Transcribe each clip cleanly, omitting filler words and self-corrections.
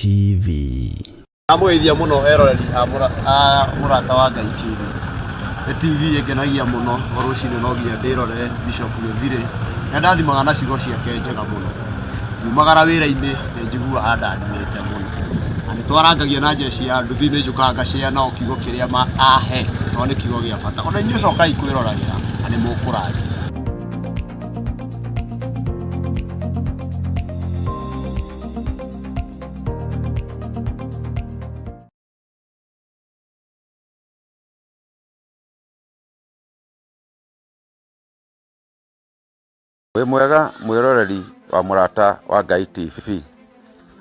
TV. Amwithia muno eroreri murata wa Ngai TV. TV ĩngenagia muno rũcinĩ no nginya ndĩrore Bishop Gĩthirĩ na ndathimaga na ciugo ciake njega muno. Nyumagara wĩra-inĩ njiguaga andathimĩte muno. Na nĩtwarangagia na njeci ya nduthi nĩnjũkaga ngacĩa nao kiugo kĩrĩa ahe tondũ nĩ kiugo gĩa bata. Ona inyuĩ cokai kwĩroragĩra na nĩ mũkũrathimwo. Wĩ mwega mwĩroreri wa murata wa Ngai TV.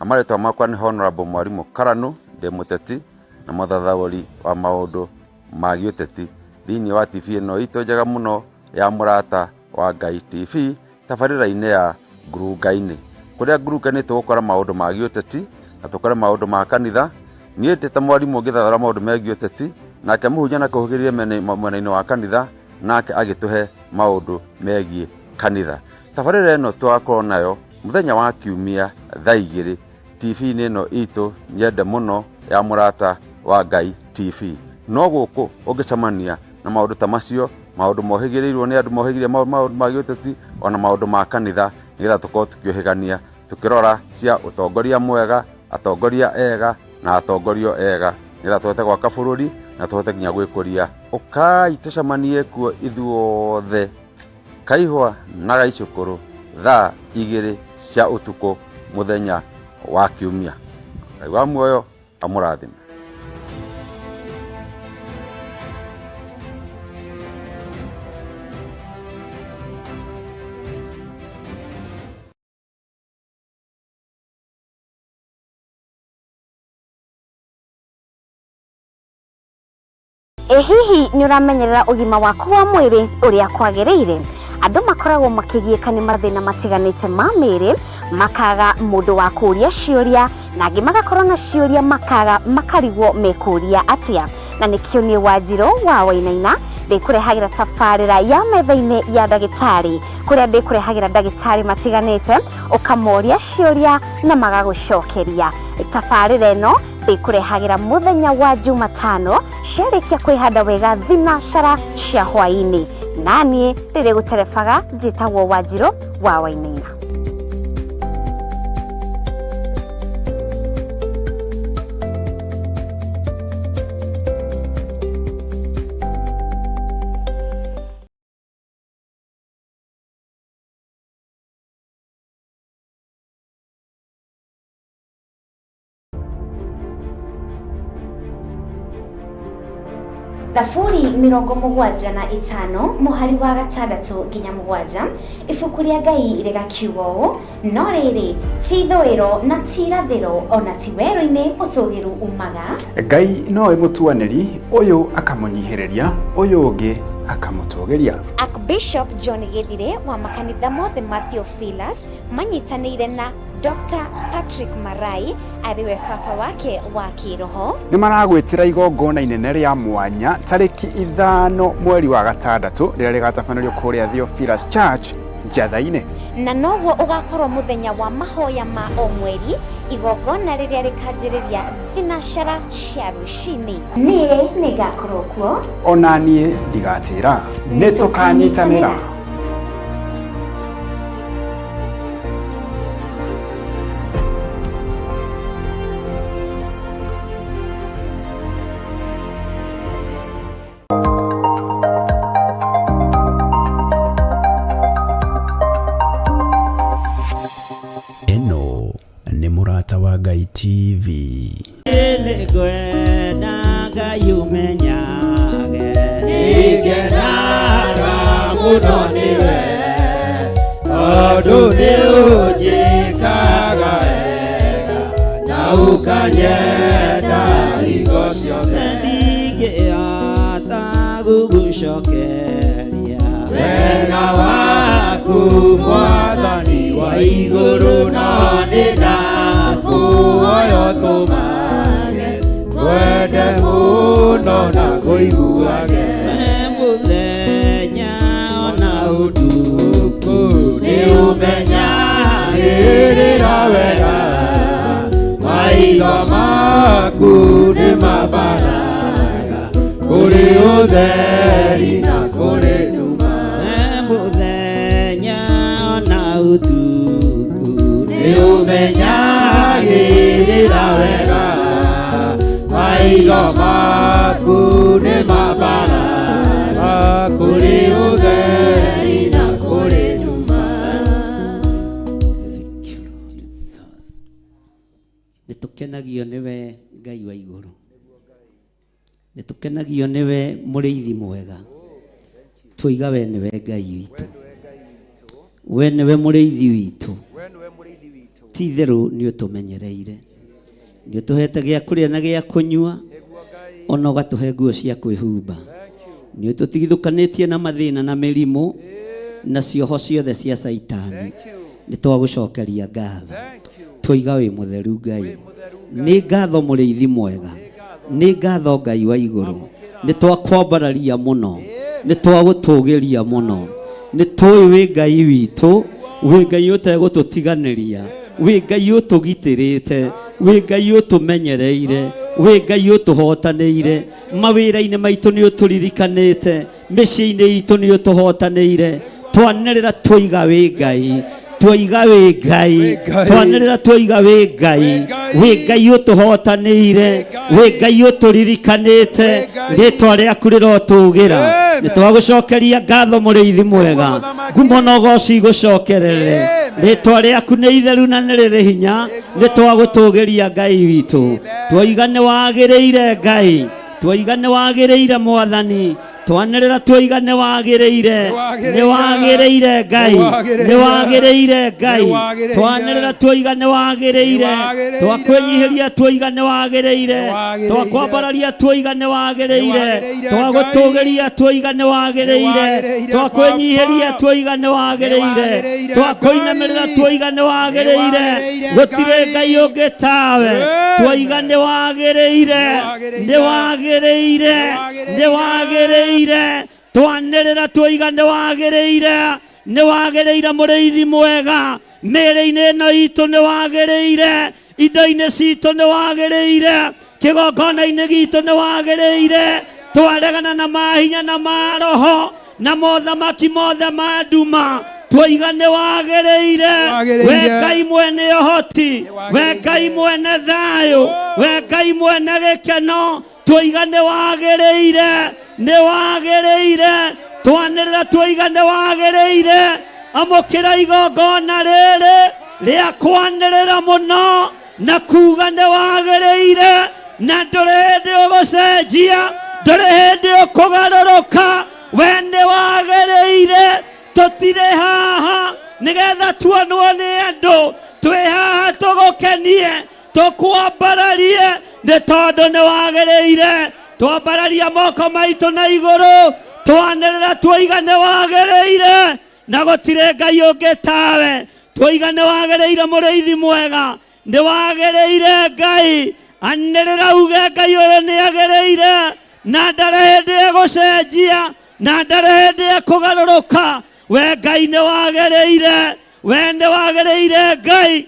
Amaretwa makwa ni Honorable Mwarimũ Karanu ndĩ mũteti na mũthathaũri wa maũndũ ma gĩũteti thĩinĩ wa TV ĩno itũ njega mũno ya murata wa Ngai TV tabarĩra-inĩ ya Ngurunga-inĩ. Kũrĩa Ngurunga-inĩ tũgũkora maũndũ ma gĩũteti na tũkore maũndũ ma kanitha. Niĩ ndĩ ta mwarimũ ngĩthathũra maũndũ ma gĩũteti nake mũhunjia na kũhũgĩrĩria mwena-inĩ wa kanitha nake agĩtũhe maũndũ megiĩ kanitha. Tabarĩra ĩno twakorwo nayo mũthenya wa Kiumia thaa 2 TV-inĩ ĩno itũ nyende mũno ya murata wa Ngai TV. No gũkũ ũngĩcemania na maũndũ ta macio, maũndũ mohĩgĩrĩirwo nĩ andũ mohĩgĩrĩire maũndũ ma gĩũteti ona maũndũ ma kanitha, nĩgetha tũkorwo tũkĩũhĩgania tũkĩrora cia ũtongoria mwega, atongoria ega na atongorio ega, nĩgetha tũhote gwaka bũrũri na tũhote nginya gwĩkũria. Ũkai tũcemanie kuo ithuothe Kaihwa na Gaicũkũrũ thaa 2 cia ũtukũ mũthenya wa Kiumia. Ngai wa muoyo amũrathime. Hihi nĩ ũramenyerera ũgima waku wa mwĩrĩ ũrĩa kwagĩrĩire? Andũ makoragwo makĩgiĩka nĩ mathĩna matiganĩte ma mĩĩrĩ, makaga mũndũ wa kũũria ciũria, na angĩ magakorwo na ciũria makaga makarigwo mekũũria atĩa. Na nĩkĩo niĩ Wanjirũ wa Wainaina ndĩkũrehagĩra tabarĩra ya metha-inĩ ya ndagĩtarĩ, kũrĩa ndĩkũrehagĩra ndagĩtarĩ matiganĩte ũkamoria ciũria na magagũcokeria. Tabarĩra ĩno ndĩkũrehagĩra mũthenya wa Jumatano ciarĩkia kwĩhanda wega thinacara cia hwaĩ-inĩ. Naniĩ rĩrĩ gũterebaga njĩtagwo Wanjirũ wa Wainaina. Thaburi 75 mũhari wa 6 nginya 7 ibuku rĩa Ngai rĩgakiuga ũũ: no rĩrĩ ti ithũĩro na ti irathĩro ona ti werũ-inĩ ũtũgĩru umaga. Ngai nowe mũtuanĩri, ũyũ akamũnyihĩrĩria, ũyũ ũngĩ akamũtũgĩria. Archbishop John Gĩthirĩ wa makanitha mothe ma Theophilus manyitanĩire na Dr. Patrick Marai ariwe baba wake wa kĩroho nĩ maragwĩtĩra igongona inene rĩa mwanya tarĩki 5 mweri wa 6 rĩrĩa rĩgatabanĩrio kũrĩa Theophilus Church Njatha-inĩ. Na noguo ũgakorwo mũthenya wa mahoya ma o mweri, igongona rĩrĩa rĩkanjĩrĩria thinacara cia rũcinĩ. Niĩ nĩ ngakorwo kuo, ona niĩ ndigatĩra, nĩ tũkanyitanĩra. Eno nĩ murata wa Ngai TV. Gwenda Ngai umenyage ikenara mũno nĩwe tondũ nĩ ũnjĩkaga wega na ũkanyenda hingo ciothe. Ndingĩhota gũgũcokeria wega waku Mwathani wa igũrũ, no nĩndakũhoya ũtũmage ngwende mũno na ngũiguage. Mũthenya ona ũtukũ nĩ ũmenyagĩrĩra wega wa maitho maku nĩ mambaraga kũrĩ ũtheri na kũrĩ nduma mũthenya ona ũtukũ nĩ ũmenyagĩrĩra wega maitho maku nĩ mambaraga kũrĩ ũtheri na kũrĩ nduma. Nĩtũkenagio nĩwe Ngai wa igũrũ, nĩtũkenagio nĩwe mũrĩithi mwega, twoiga we nĩwe Ngai witũ, we nĩwe mũrĩithi witũ, ti itherũ nĩ ũtũmenyereire, nĩ ũtũhete gĩa kũrĩa na gĩa kũnyua, ona ũgatũhe nguo cia kwĩhumba, nĩ ũtũtigithũkanĩtie na mathĩna na mĩrimũ na cioho ciothe cia Saitani. Nĩ twagũcokeria ngatho, twoiga wĩ mũtheru Ngai, nĩ ngatho mũrĩithi mwega, nĩ ngatho Ngai wa igũrũ, nĩ twakwambararia mũno, nĩ twagũtũgĩria mũno, nĩ tũĩ wĩ Ngai witũ, wĩ Ngai ũtegũtũtiganĩria, wĩ Ngai ũtũgitĩrĩte, wĩ Ngai ũtũmenyereire, wĩ Ngai ũtũhotanĩire, mawĩra-inĩ maitũ nĩ ũtũririkanĩte, mĩciĩ-inĩ itũ nĩ ũtũhotanĩire, twanĩrĩra twoiga wĩ Ngai, twoiga wĩ Ngai, twanĩrĩra twoiga wĩ Ngai, wĩ Ngai ũtũhotanĩire, wĩ Ngai ũtũririkanĩte, rĩtwa rĩaku rĩrotũgĩra, nĩ twagũcokeria ngatho mũrĩithi mwega, ngumo na ũgooci igũcokerere, rĩtwa rĩaku nĩ itheru na nĩ rĩrĩ hinya, nĩ twagũtũgĩria Ngai witũ, twoiga nĩ wagĩrĩire Ngai, twoiga nĩ wagĩrĩire Mwathani, twanĩrĩra twoiga nĩ wagĩrĩire, nĩ wagĩrĩire Ngai, nĩ wagĩrĩire Ngai, twanĩrĩra twoiga nĩ wagĩrĩire, twakwĩnyihĩria twoiga nĩ wagĩrĩire, twakwambararia twoiga nĩ wagĩrĩire, twagũtũgĩria twoiga nĩ wagĩrĩire, twakwĩnyihĩria twoiga nĩ wagĩrĩire, twakũinamĩrĩra twoiga nĩ wagĩrĩire, gũtirĩ Ngai ũngĩ tawe, twoiga nĩ wagĩrĩire, nĩ wagĩrĩire, nĩ wagĩrĩire, twanĩrĩra twoiga nĩ wagĩrĩire, nĩ wagĩrĩire mũrĩithi mwega, mĩĩrĩ-inĩ ĩno itũ nĩ wagĩrĩire, indo-inĩ citũ nĩ wagĩrĩire, kĩgongona-inĩ gitũ nĩ wagĩrĩire, twaregana na mahinya na maroho na mothamaki mothe ma nduma, twoiga nĩ wagĩrĩire, we Ngai mwene ũhoti, we Ngai mwene thayũ, we Ngai mwene gĩkeno, twoiga nĩ wagĩrĩire, nĩ wagĩrĩire, twanĩrĩra twoiga nĩ wagĩrĩire, amũkĩra igongona rĩrĩ rĩa kwanĩrĩra mũno na kuuga nĩ wagĩrĩire, na ndũrĩ hĩndĩ ũgũcenjia, ndũrĩ hĩndĩ ũkũgarũrũka, we nĩ wagĩrĩire, tũtirĩ haha nĩgetha tuonwo nĩ andũ, twĩ haha tũgũkenie, tũkwambararie, nĩ tondũ nĩ wagĩrĩire, twambararia moko maitũ na igũrũ, twanĩrĩra twoiga nĩ wagĩrĩire, na gũtirĩ Ngai ũngĩ tawe, twoiga nĩ wagĩrĩire mũrĩithi mwega, nĩ wagĩrĩire Ngai, anĩrĩra uge Ngai ũyũ nĩ agĩrĩire, na ndarĩ hĩndĩ egũcenjia, na ndarĩ hĩndĩ ekũgarũrũka, we Ngai nĩ wagĩrĩire, we nĩ wagĩrĩire Ngai.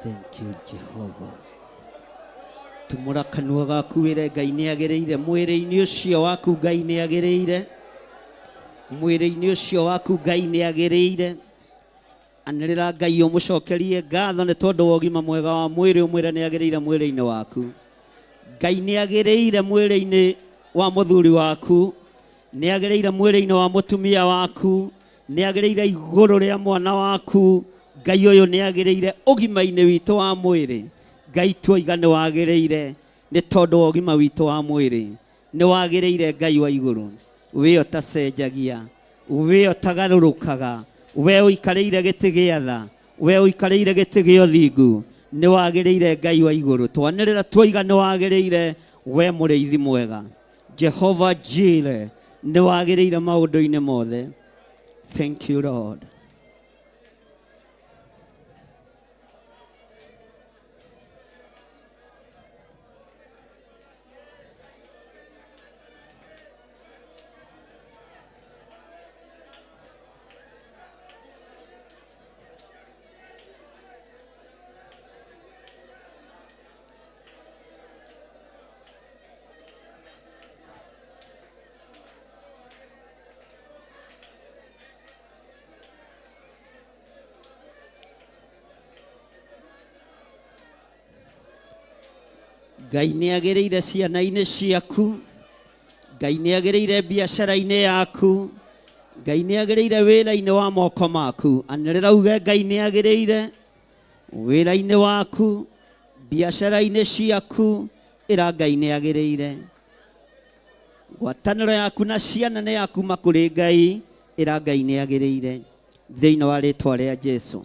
Thank you, Jehovah. Tumura kanua gaku wire Ngai nĩ agĩrĩire mwĩrĩ-inĩ ũcio waku Ngai nĩ agĩrĩire mwĩrĩ-inĩ ũcio waku Ngai nĩ agĩrĩire anĩrĩra Ngai ũmũcokerie ngatho nĩ tondũ wa ũgima mwega wa mwĩrĩ ũmwĩre nĩ agĩrĩire mwĩrĩ-inĩ waku Ngai nĩ agĩrĩire mwĩrĩ-inĩ wa mũthuri waku nĩ agĩrĩire mwĩrĩ-inĩ wa mũtumia waku nĩ agĩrĩire igũrũ rĩa mwana waku Ngai ũyũ nĩ agĩrĩire ũgima-inĩ witũ wa mwĩrĩ Ngai tuoiga nĩ wagĩrĩire nĩ tondũ wa ũgima witũ wa mwĩrĩ nĩ wagĩrĩire Ngai wa igũrũ we ũtacenjagia we ũtagarũrũkaga we ũikarĩire gĩtĩ gĩa tha we ũikarĩire gĩtĩ gĩa ũthingu nĩ wagĩrĩire Ngai wa igũrũ twanĩrĩra tuoiga nĩ wagĩrĩire we mũrĩithi mwega Jehovah Jireh nĩ wagĩrĩire maũndũ-inĩ mothe thank you Lord Ngai nĩ agĩrĩire ciana-inĩ ciaku Ngai nĩ agĩrĩire biacara-inĩ yaku Ngai nĩ agĩrĩire wĩra-inĩ wa moko maku anĩrĩra uge Ngai nĩ agĩrĩire wĩra-inĩ waku biacara-inĩ ciaku ĩra Ngai nĩ agĩrĩire ngwatanĩro yaku na ciana nĩ yakuma kũrĩ Ngai ĩra Ngai nĩ agĩrĩire thĩinĩ wa rĩĩtwa rĩa Jesũ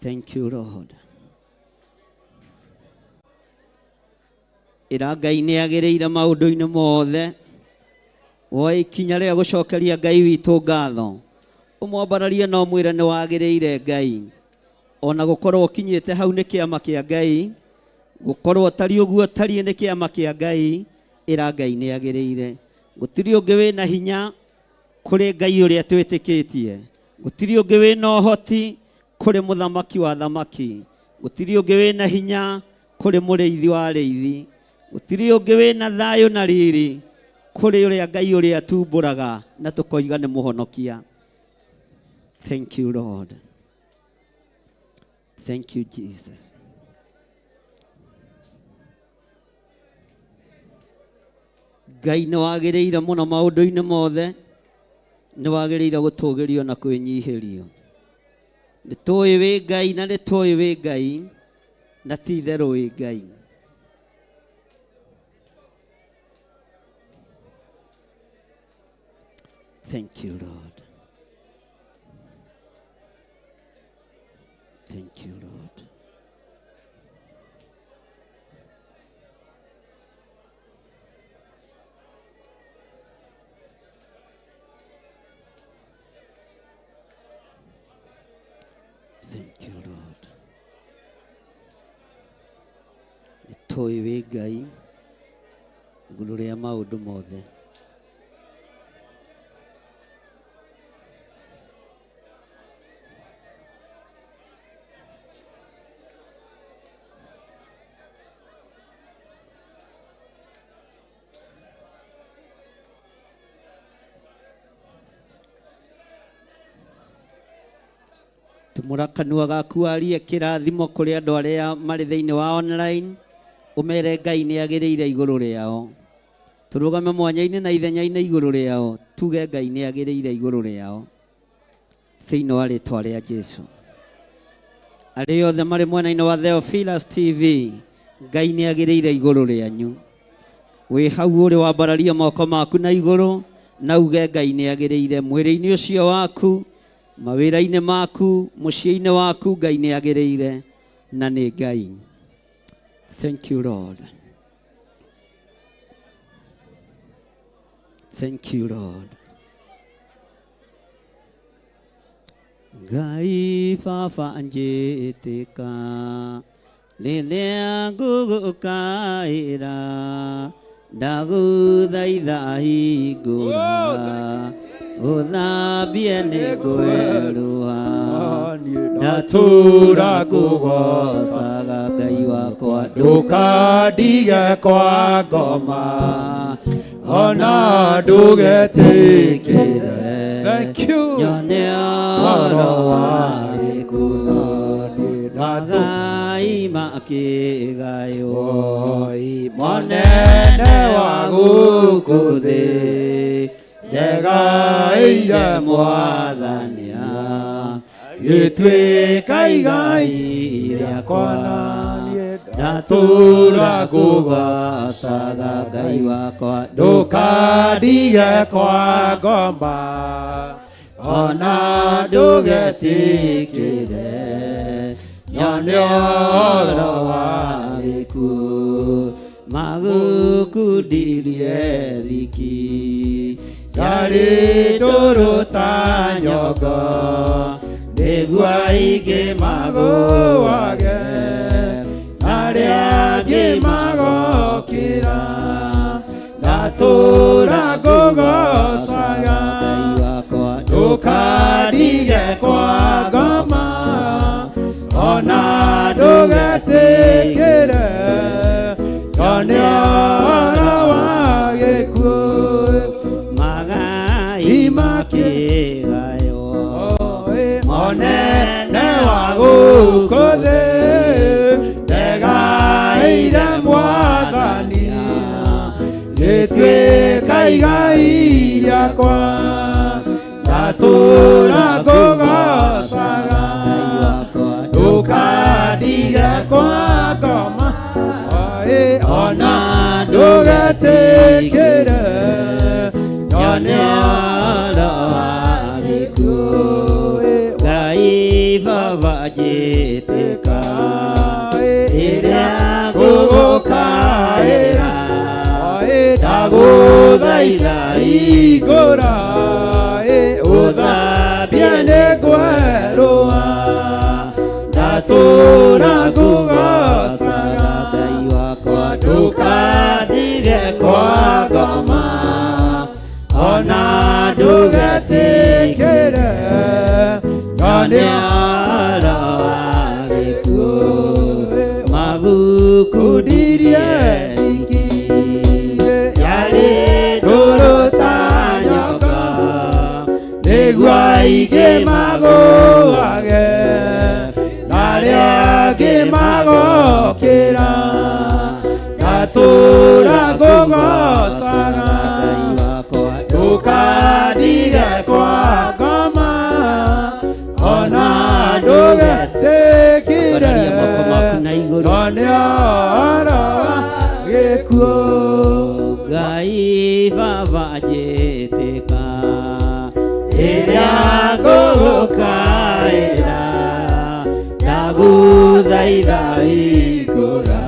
Thank you, Lord. Ĩra Ngai nĩ agĩrĩire maũndũ-inĩ mothe. Woe ikinya rĩa gũcokeria Ngai witũ ngatho. Ũmwambararie na ũmwĩre nĩ wagĩrĩire Ngai. Ona gũkorwo ũkinyĩte hau nĩ kĩama kĩa Ngai. Gũkorwo tari ũguo tariĩ nĩ kĩama kĩa Ngai. Ĩra Ngai nĩ agĩrĩire. Gũtirĩ ũngĩ wĩna hinya kũrĩ Ngai ũrĩa twĩtĩkĩtie. Gũtirĩ ũngĩ wĩna ũhoti kũrĩ mũthamaki wa thamaki gũtirĩ ũngĩ wĩna hinya kũrĩ mũrĩithi wa arĩithi gũtirĩ ũngĩ wĩna thayũ na riri kũrĩ ũrĩa Ngai ũrĩa atumbũraga na tũkoiga nĩ mũhonokia Thank you Lord Thank you Jesus Ngai nĩ wagĩrĩire mũno maũndũ-inĩ mothe nĩ wagĩrĩire gũtũgĩrio na kwĩnyihĩrio nĩ tũĩ wĩ Ngai na nĩ tũĩ wĩ Ngai na ti itherũ wĩ Ngai Thank you Lord Thank you Lord Thank you, Lord. Nĩtũĩ wĩ Ngai igũrũ rĩa maũndũ mothe. Tumũra kanua gaku arie kĩrathimo kũrĩ andũ arĩa marĩ thĩinĩ wa online ũmere Ngai nĩ agĩrĩire igũrũ rĩao tũrũgame mwanya-inĩ na ithenya-inĩ igũrũ rĩao tuge Ngai nĩ agĩrĩire igũrũ rĩao thĩinĩ wa rĩĩtwa rĩa Jesũ arĩa othe marĩ mwena-inĩ wa Theophilus TV Ngai nĩ agĩrĩire igũrũ rĩanyu wĩ hau ũrĩ wambararia moko maku na igũrũ na uge Ngai nĩ agĩrĩire mwĩrĩ-inĩ ũcio waku mawĩra-inĩ maku mũciĩ-inĩ waku Ngai nĩ agĩrĩire na nĩ Ngai Thank you Lord Thank you Lord Ngai baba njĩtĩka rĩrĩa ngũgũkaĩra ndagũthaitha hingũra Uthabie nĩ ngweruha ndatura kũgocaga Ngai wakwa ndũkandige kwa ngoma ona ndũgetĩkĩre nyone ũhoro wa gĩkuũ magai makĩgaywo monene wa gũkũ thĩ ndegaĩire Mwathania gĩtuĩka igai rĩakwa ndatura kũgocaga Ngai wakwa ndũkandige kwa ngoma ona ndũgetĩkĩre nyone ũhoro wa gĩkuũ magũkundirie thiki yarĩ ndũrũ ta nyongo nĩguo aingĩ magũage arĩa angĩ magokĩra ndatũra ngũgocaga ndũkandige kwa ngoma ona ndũgetĩkĩre nyone ũhoro wa gĩkuũ magai makĩgaywo monene wa gũkũ thĩ ndegaĩire Mwathania gĩtuĩka igai rĩakwa ndatura ngũgocaga ndũkandige kwa ngoma ona ndũgetĩkĩre nyone ũhoro wa gĩkuũ Ngai Baba njĩtĩka rĩrĩa ngũgũkaĩra ndagũthaitha hingũra ũthambie nĩ ngwerũha ndatura ngũgocaga Ngai wakwa ndũkandige kwa ngoma ona ndũgetĩkĩre nyone ũhoro wa gĩkuũ magũkundirie thiki yarĩ ndũrũ ta nyongo nĩguo aingĩ magũage arĩa angĩ magokĩra ndatura ngũgocaga ndũkandige kwa ngoma ona ndũgetĩkĩre nyone ũhoro wa gĩkuũ Ngai Baba njĩtĩka rĩrĩa ngũgũkaĩra ndagũthaitha hingũra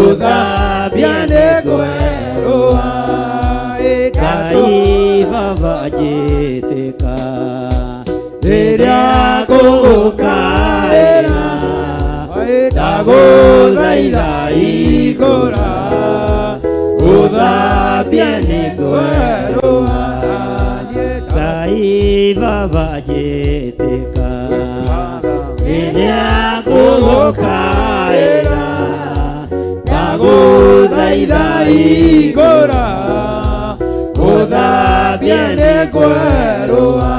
ũthambie nĩ ngwerũha Ngai Baba njĩtĩka rĩrĩa ngũgũkaĩra ndagũthaitha hingũra ũthambie nĩ ngwerũha Ngai Baba njĩtĩka rĩrĩa ngũgũkaĩra ndagũthaitha hingũra ũthambie nĩ ngwerũha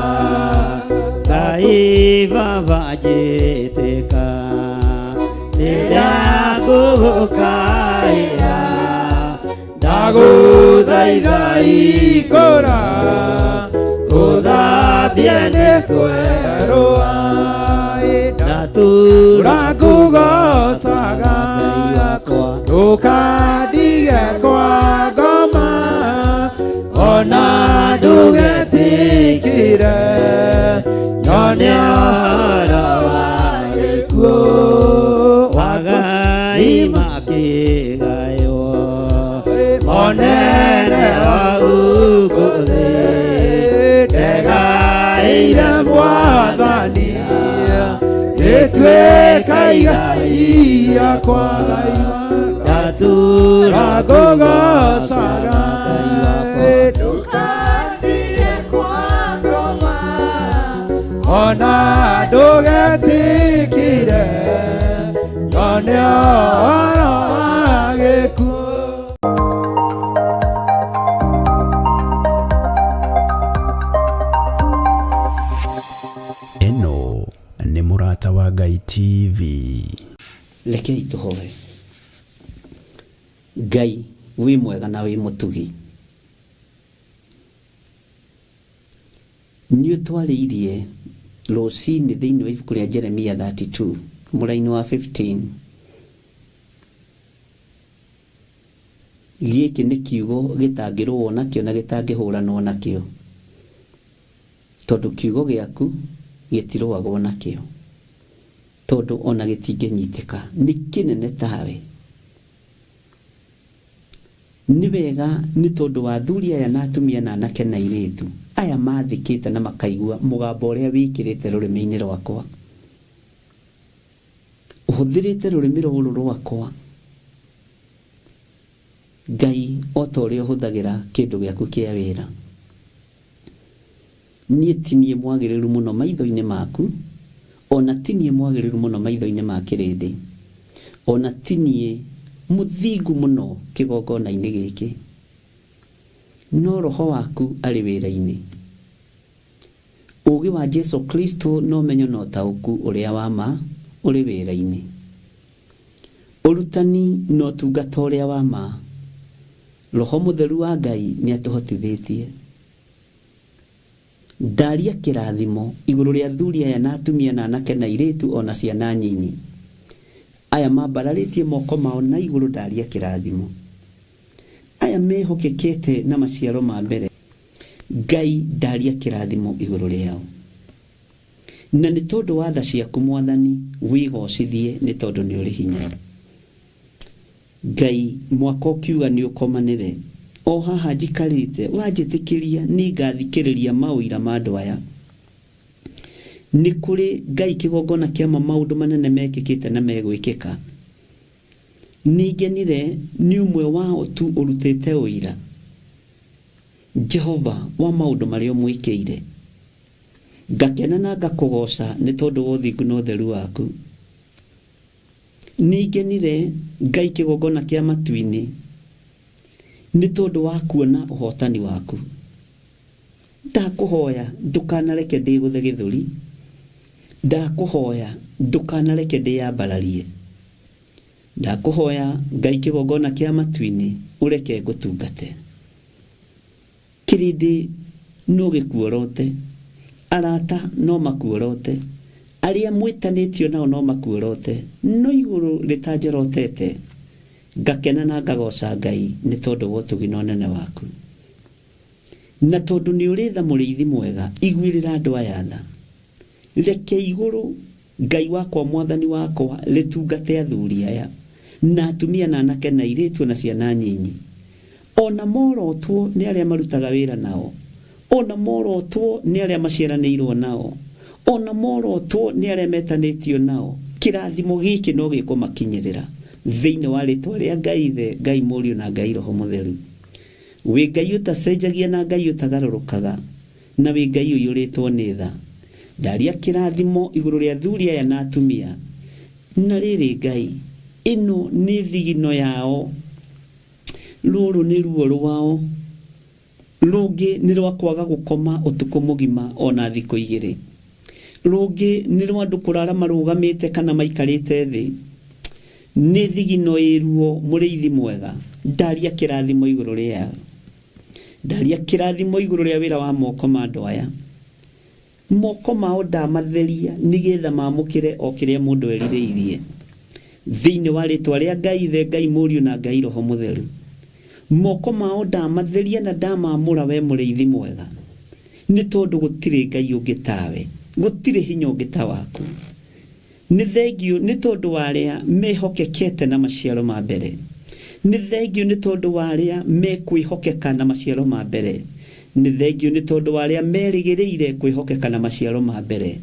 Ngai Baba njĩtĩka rĩrĩa ngũgũkaĩra ndagũthaitha hingũra ũthambie nĩ ngwerũha ndatura ngũgocaga ndũkandige kwa ngoma ona ndũgetĩkĩre nyone ũhoro wa gĩkuũ magai makĩgaywo monene wa gũkũ thĩ ndegaĩire Mwathania gĩtuĩka igai rĩakwa ndatura ngũgocaga ndũkandige Mwana dogetikire Ganyara geku Eno nĩ Mũrata wa Ngai TV. Rekei tũhoe. Ngai wĩ mwega na wĩ mũtugi. Nĩ ũtwarĩirie rũcinĩ thĩinĩ wa ibuku rĩa Jeremia 32 mũraini wa 15. Gĩkĩ nĩ kiugo gĩtangĩrũo nakĩo na gĩtangĩhũranwo nakĩo, tondũ kiugo gĩaku gĩtirũagwo nakĩo, tondũ ona gĩtingĩnyitĩka, nĩ kĩnene tawe. Nĩ wega nĩ tondũ wa athuri aya na atumia na anake na airĩtu aya mathikĩte na makaigua mũgambo ũrĩa wĩkĩrĩte rũrĩmĩ-inĩ rwakwa. Ũhũthĩrĩte rũrĩmĩ rũrũ rwakwa, Ngai, o ta ũrĩa ũhũthagĩra kĩndũ gĩaku kĩa wĩra. Niĩ ti niĩ mwagĩrĩru mũno maitho-inĩ maku, ona ti niĩ mwagĩrĩru mũno maitho-inĩ ma kĩrĩndĩ, ona ti niĩ mũthingu mũno kĩgongona-inĩ gĩkĩ, no Roho waku arĩ wĩra-inĩ. Ũũgĩ wa Jesu Kristo no menyo na ũtaũku ũrĩa wa ma ũrĩ wĩra-inĩ. Ũrutani na ũtungata ũrĩa wa ma, Roho Mũtheru wa Ngai nĩ atũhotithĩtie. Ndaria kĩrathimo igũrũ rĩa athuri aya na atumia na anake na airĩtu ona ciana nyinyi aya mambararĩtie moko mao na igũrũ. Ndaria kĩrathimo aya mehokekete na maciaro ma mbere. Ngai, ndaria kĩrathimo igũrũ rĩao. Na nĩ tondũ wa tha ciaku Mwathani, wĩgocithie nĩ tondũ nĩ ũrĩ hinya. Ngai, mwaka ũkiuga nĩ ũkomanĩre, o haha njikarĩte wanjĩtĩkĩria nĩ ngathikĩrĩria maũira ma andũ aya. Nĩ kũrĩ Ngai kĩgongona kĩa maũndũ manene mekĩkĩte na megwĩkĩka. Nĩngenire nĩ ũmwe wao tu ũrutĩte ũira, Jehova, wa maũndũ marĩa ũmwĩkĩire. Ngakena na ngakũgoca nĩ tondũ wa ũthingu na ũtheru waku. Nĩngenire Ngai kĩgongona kĩa matu-inĩ nĩ tondũ wa kuona ũhotani waku. Ndakũhoya ndũkanareke ndĩgũthe gĩthũri, ndakũhoya ndũkanareke ndĩyambararie. Ndakũhoya Ngai kĩgongona kĩa matu-inĩ ũreke ngũtungate. Kĩrĩndĩ no gĩkuorote, arata no makuorote, arĩa mwĩtanĩtio nao no makuorote, no igũrũ rĩtanjorotete. Ngakena na ngagoca Ngai nĩ tondũ wa ũtugi na ũnene waku. Na tondũ nĩ ũrĩ tha mũrĩithi mwega, iguĩrĩra andũ aya tha. Reke igũrũ, Ngai wakwa Mwathani wakwa, rĩtungate athuri aya na atumia na anake na airĩtu na ciana nyinyi. Ona morotwo nĩ arĩa marutaga wĩra nao, ona morotwo nĩ arĩa maciaranĩirwo nao, ona morotwo nĩ arĩa metanĩtio nao. Kĩrathimo gĩkĩ no gĩkũmakinyĩrĩra thĩinĩ wa rĩtwa rĩa Ngai Ithe, Ngai Mũriũ na Ngai Roho Mũtheru. Wĩ Ngai ũtacenjagia na Ngai ũtagarũrũkaga, na wĩ Ngai ũiyũrĩtwo nĩ tha. Ndaria kĩrathimo igũrũ rĩa athuri aya na atumia. Na rĩrĩ Ngai, ĩno nĩ thigino yao, rũrũ nĩ ruo rwao, rũngĩ nĩ rwa kwaga gũkoma ũtukũ mũgima ona thikũ igĩrĩ, rũngĩ nĩ rwa andũ kũrara marũgamĩte kana maikarĩte thĩ. Nĩ thigino ĩruo mũrĩithi mwega. Ndaria kĩrathimo igũrũ rĩao. Ndaria kĩrathimo igũrũ rĩa wĩra wa moko ma andũ aya. Moko mao ndamatheria nĩgetha mamũkĩre o kĩrĩa mũndũ erirĩirie thĩinĩ wa rĩtwa rĩa Ngai Ithe, Ngai Mũriũ na Ngai Roho Mũtheru. Moko mao ndamatheria na ndamamũra we mũrĩithi mwega, nĩ tondũ gũtirĩ Ngai ũngĩ tawe, gũtirĩ hinya ũngĩ ta waku. Nĩ thengio nĩ tondũ wa arĩa mehokekete na maciaro ma mbere. Nĩ thengio nĩ tondũ wa arĩa mekwĩhokeka na maciaro ma mbere. Nĩ thengio nĩ tondũ wa arĩa merĩgĩrĩire kwĩhokeka na maciaro ma mbere.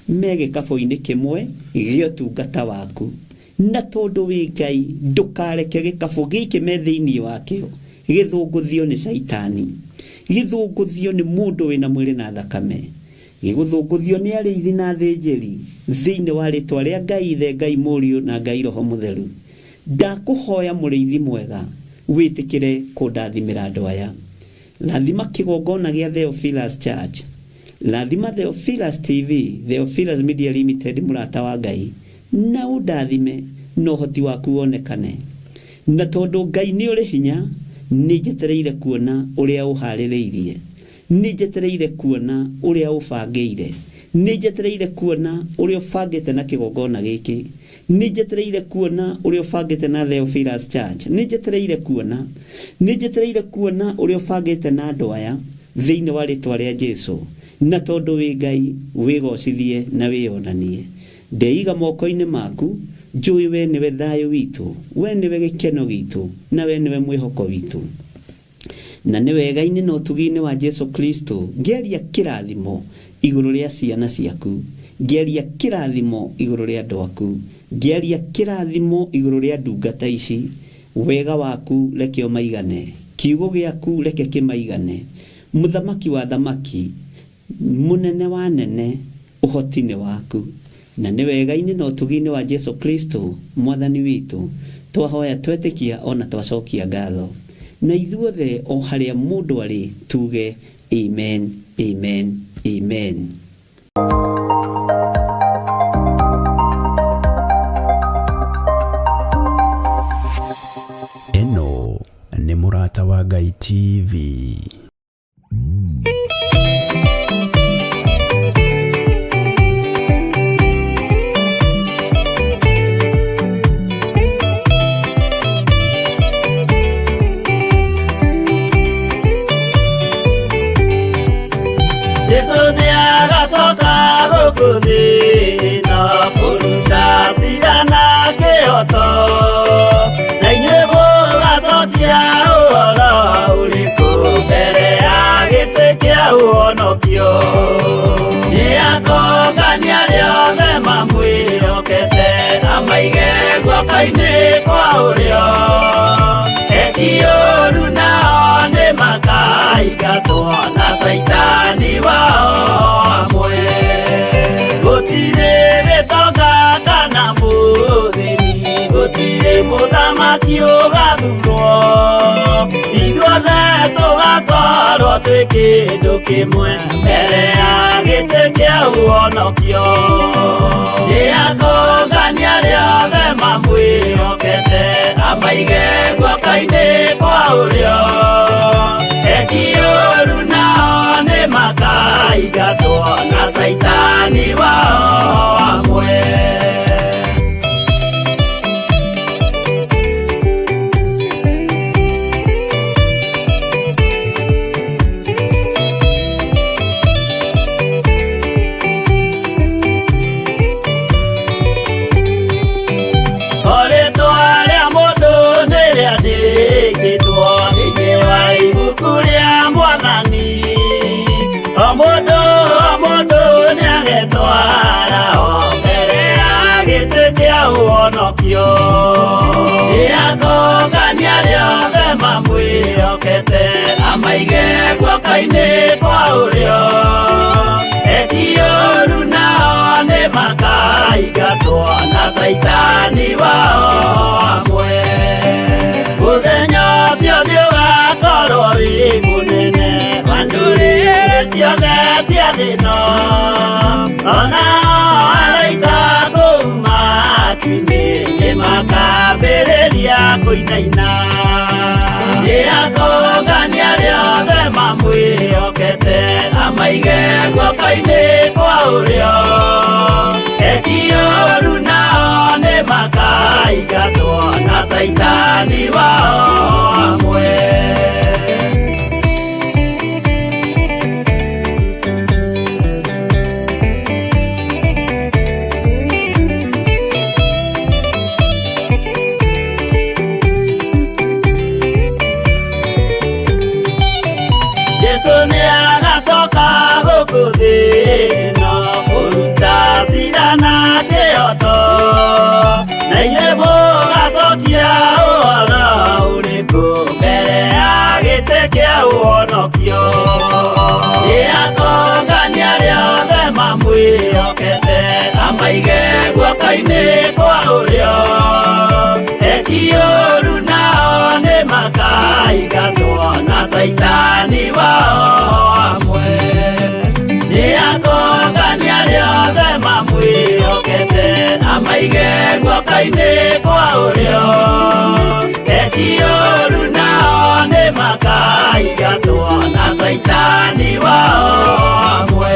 Me gĩkabũ-inĩ kĩmwe gĩa ũtungata waku. Na tondũ wĩ Ngai, ndũkareke gĩkabũ gĩkĩ me thĩinĩ wakĩo gĩthũngũthio nĩ Saitani, gĩthũngũthio nĩ mũndũ wĩna mwĩrĩ na thakame, giguthunguthio ni ariithi na thinjiri thiini wa ritwa ria Ngai Ithe, Ngai Mũriũ na Ngai Roho Mũtheru. Ndakuhoya mũrĩithi mwega witikire kundathimira andu aya. Rathima kigongona gia Theophilus Church, rathima Theophilus TV, Theophilus Media Limited, murata wa Ngai, na undathime no hoti waku wonekane. Na tondu Ngai ni uri hinya, ni njetereire kuona uria uhaririirie, ni njetereire kuona uria ubangiire, ni njetereire kuona uria ubangite na kigongona giki, ni njetereire kuona uria ubangite na Theophilus Church, ni njetereire kuona uria ubangite na andu aya thiini wa ritwa ria Jesu. Na tondu wi Ngai, wigocithie na wionanie. Ndeiga moko-ini maku, njui we niwe thayo witu, we niwe gikeno gitu, na we niwe mwihoko witu. Na ni wega-ini na utugi-ini wa Jesu Kristo, ngeria kirathimo iguru ria ciana ciaku, ngeria kirathimo iguru ria andu aku, ngeria kirathimo iguru ria ndungata ici. Wega waku reke maigane, kiugo giaku reke kimaigane. Muthamaki wa thamaki, munene wa nene, uhoti-ini waku. Na ni wega-ini na utugi-ini wa Jesu Kristo, mwathani witu, twahoya twetikia ona twacokia ngatho. Na ithuothe o haria mundu ari tuge amen, amen, amen. Eno ni Murata wa Ngai TV. Kaine kwa urio etiyoru nao ni makaigatwo na saitani wao amwe. Gutire gitonga kana muthini, gutire muthamaki ugathurwo, ithuothe tugakorwo twi kindu kimwe mbere ya giti kia uonokio. Niakongania riothe mamwĩhokete, amaige guoko-inĩ kwa ũrĩo, eki-ũũru nao nĩ makaigatwo na saitani wao amwe. Niakongania riothe mamwĩhokete, amaige guoko-inĩ kwa ũrĩo, eki-ũũru nao nĩ makaigatwo na saitani wao amwe. Mũthenya ũcio nĩũgakorwo wĩ mũnene wa ndũrĩrĩ ciothe cia thĩ ĩno, onao araika kuuma atu-inĩ makambĩrĩria kũinaina. Niakongania riothe mamwĩhokete, amaige guoko-inĩ kwa ũrĩo, eki-ũũru nao nĩ makaigatwo na saitani wao amwe. Niakongania riothe maige guoka-inĩ kwa ũrĩo ekiũru nao nĩ makaingatwo na Saitani wao amwe nĩakongania arĩa othe mamwĩhokete na maige guoka-inĩ kwa ũrĩo ekiũru nao nĩ makaingatwo na Saitani wao amwe.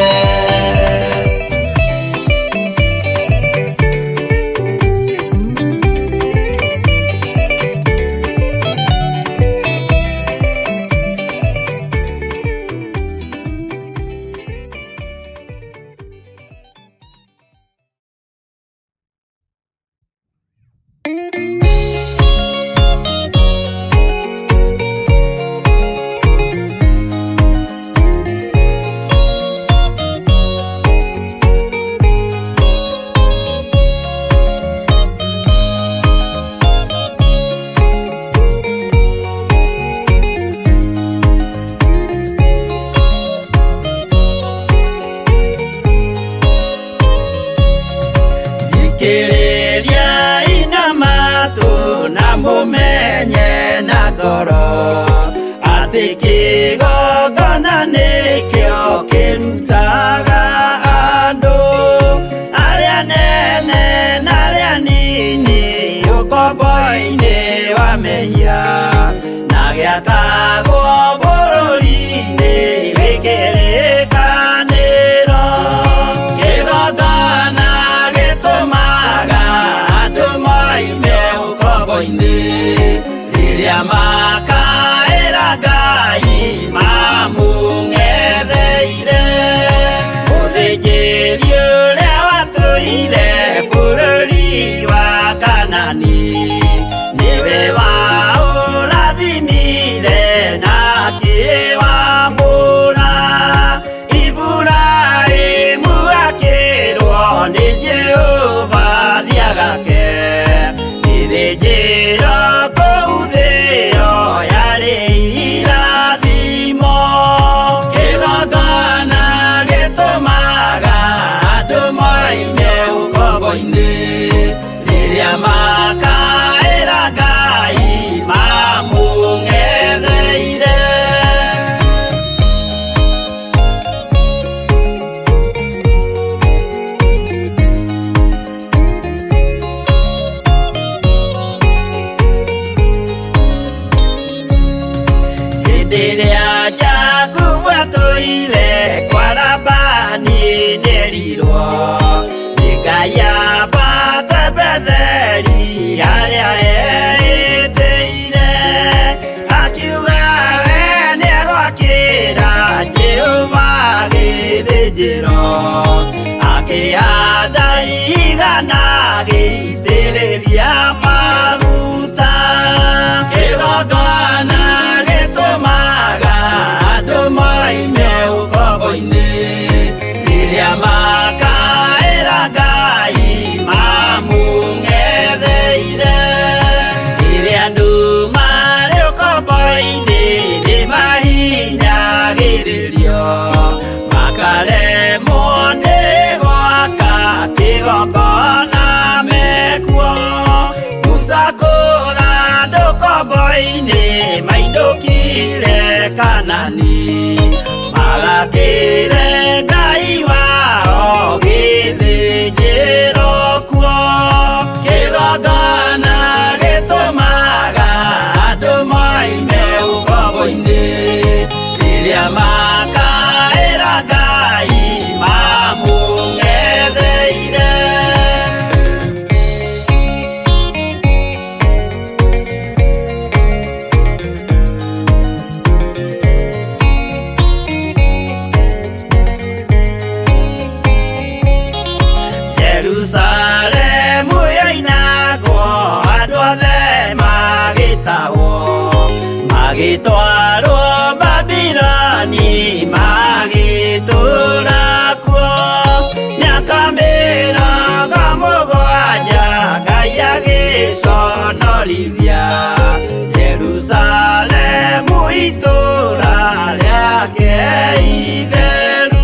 Itheru,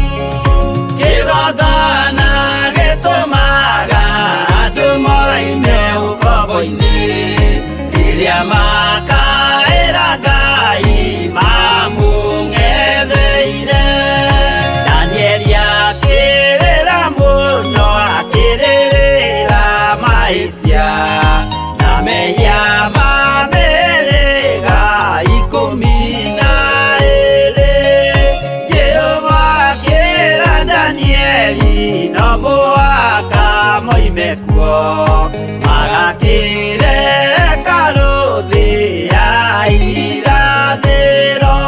kĩgongona gĩtũmaga kuo magakire karuthi ya irathiro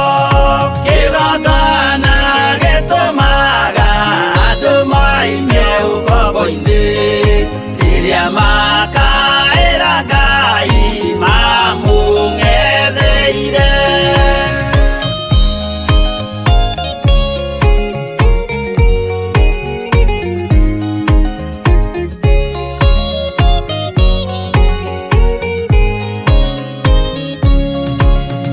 kigongona gitumaga andu maime ukombo-ini riria makaira Ngai mamung'etheire.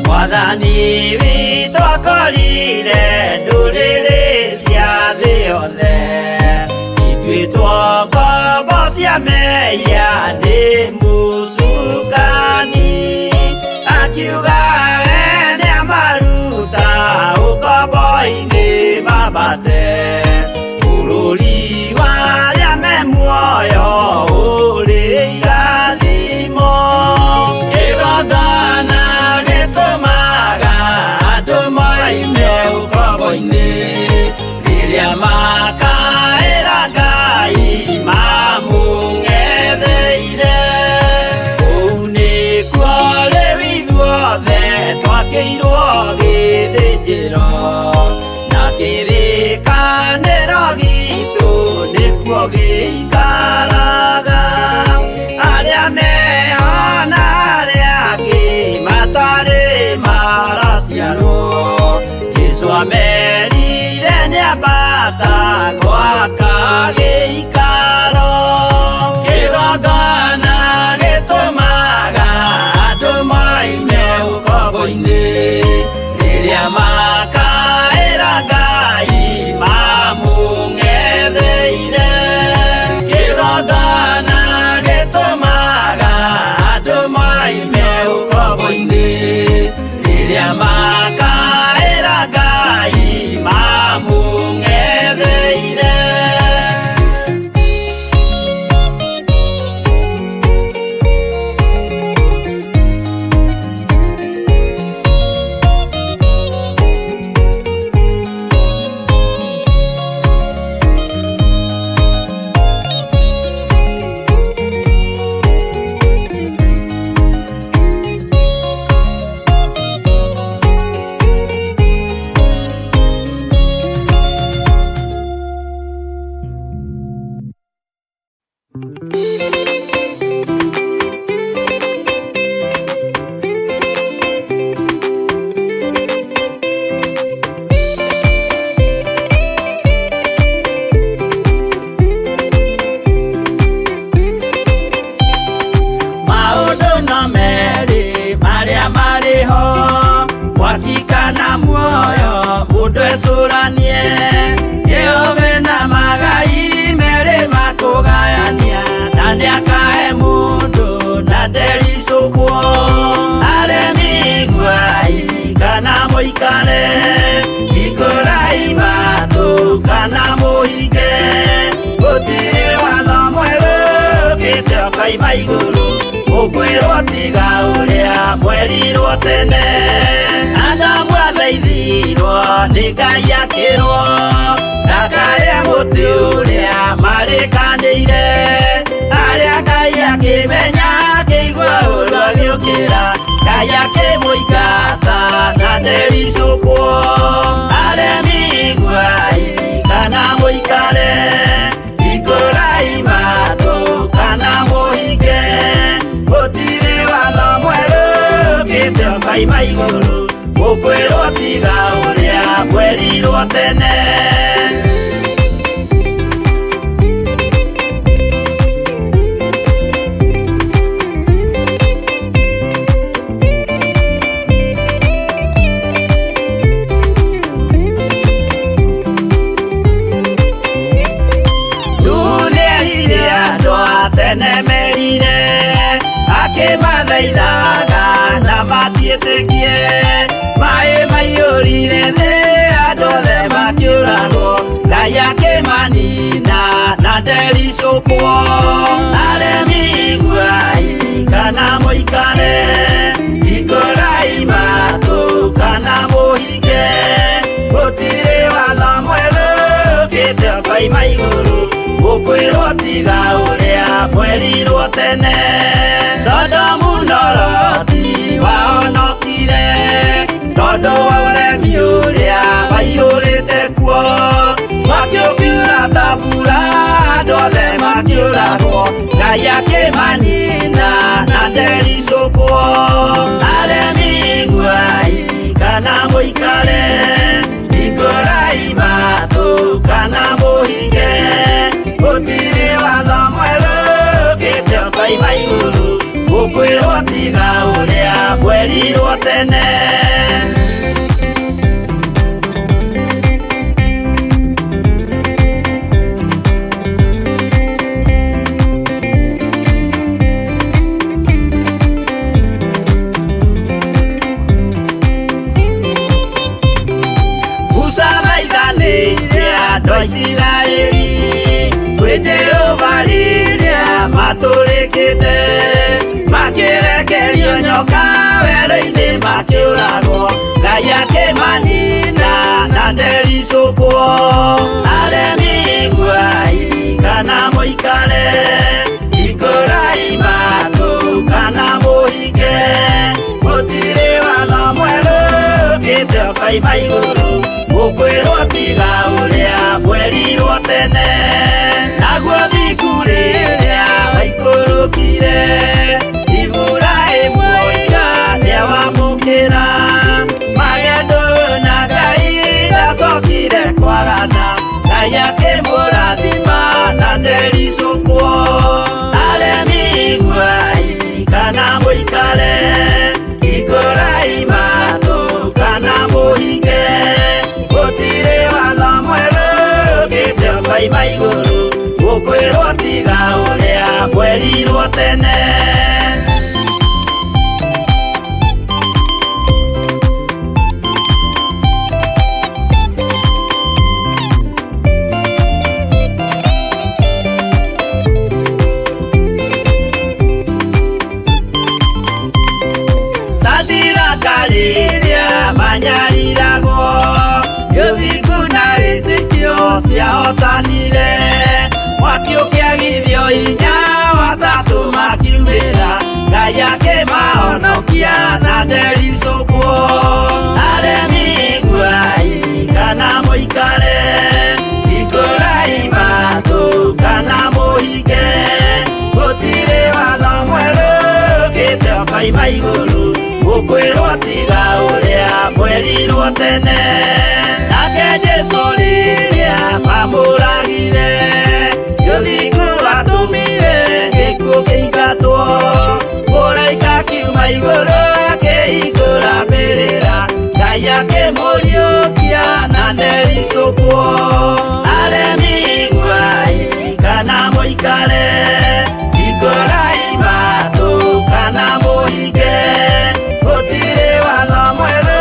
Mwathani witũ akorire ndũrĩrĩ cia thĩ yothe ituĩtwo ngombo cia mehia nĩ mũcukani akiuga we nĩamaruta ũkombo-inĩ mambate bũrũri warĩa me muoyo ũrĩ irathimo kĩgongona gĩtũmaga andũ maime ũkombo-inĩ rĩrĩa makaĩra Ngai mamũng'etheire. Kũu nĩkuo rĩu ithuothe twakĩirwo gĩthĩnjĩro na kĩrĩkanĩro gitũ nĩkuo gĩikaraga. Arĩa meho na arĩa angĩ matarĩ maraciarwo Jesũ amerire nĩambata gwaka gĩikaro kĩgongona gĩtũmaga andũ maime ũkombo-inĩ rĩrĩa makaĩra Ngai mamũng'etheire. Kĩgongona gĩtũmaga andũ maime ũkombo-inĩ rĩrĩa makaĩra Ngai mamũng'etheire. Maũndũ no merĩ marĩa marĩ ho mwakika na muoyo mũndũ ecũranie Jehova na magai merĩ makũgayania na nĩakahe mũndũ na ndericũkwo aremi ngwai kana mũikare ikũrai matũ kana mũhinge gũtirĩ watho mwerũ ũkĩte ũkaima igũrũ ũkwĩrwo tiga ũrĩa mwerirwo tene Adamu athaithirwo nĩ Ngai akĩrwo ndakarĩa mũtĩ ũrĩa marĩkanĩire arĩa Ngai akĩmenya akĩigua ũndũ agĩũkĩra Ngai akĩmũingata na ndericũkwo aremi ngwai kana mũikare ikũrai matũ kana mũhinge gũtirĩ watho mwerũ ũkĩte ũkaima igũrũ ũkwĩrwo tiga ũrĩa mwerirwo tene. Merire akĩmathaithaga na matiĩtĩkie maĩ maiyũrire thĩ andũ othe makĩũragwo Ngai akĩmanina na ndericũkwo aremi ngwai kana mũikare ikũrai matũ kana mũhinge gũtirĩ watho mwerũ ũkĩte ũkaima igũrũ ũkwĩrwo tiga ũrĩa mwerirwo tene Sodomu na Loti wahonokire tondu wa uremi uria waiyurite kuo mwaki ukiura ta mbura andu othe makiuragwo Ngai akimanina na ndericũkwo aremi guai kana muikare ikurai matu kana muhinge gutiri watho mwerũ ukite ukoima igũrũ gukwirwo tiga uria mwerirwo tene Israeli kwenye ovariria maturikite makirekerio nyoka wero-ini makiuragwo Ngai akimanina na ndericũkwo aremi guai kana muikare ikurai matu kana muhinge gutiri watho mwerũ ukite ukoima igũrũ gukwirwo tiga uria mwerirwo tene naguo thiku riria waikũrũkire Iburahĩmu oiga nĩawamũkĩra magendo na Ngai ndacokire kwarana Ngai akĩmũrathima na ndericũkwo aremi guai kana mũikare ikurai matu kana muhinge gutiri watho mwerũ ukite ukoima igũrũ gukwirwo tiga uria mwerirwo tene Sadiraka rĩrĩa manyariragwo yũthingu na wĩtĩkio ciahotanire mwaki ũkĩagithio hinya watatũ makiumĩra Ngai akĩmahonokia na ndericũkwo aremi guai kana mũikare ikurai matu kana muhinge gutiri watho mwerũ ukite ukoima igũrũ gukwirwo tiga uria mwerirwo tene nake Jesu rĩrĩa mamũragire yũthingu atumire gĩkuũ kĩingatwo mũraika kiuma igũrũ akĩhingũra mbĩrĩra Ngai akĩmũriũkia na ndericũkwo aremi guai kana mũikare ikurai matu kana muhinge gutiri watho mwerũ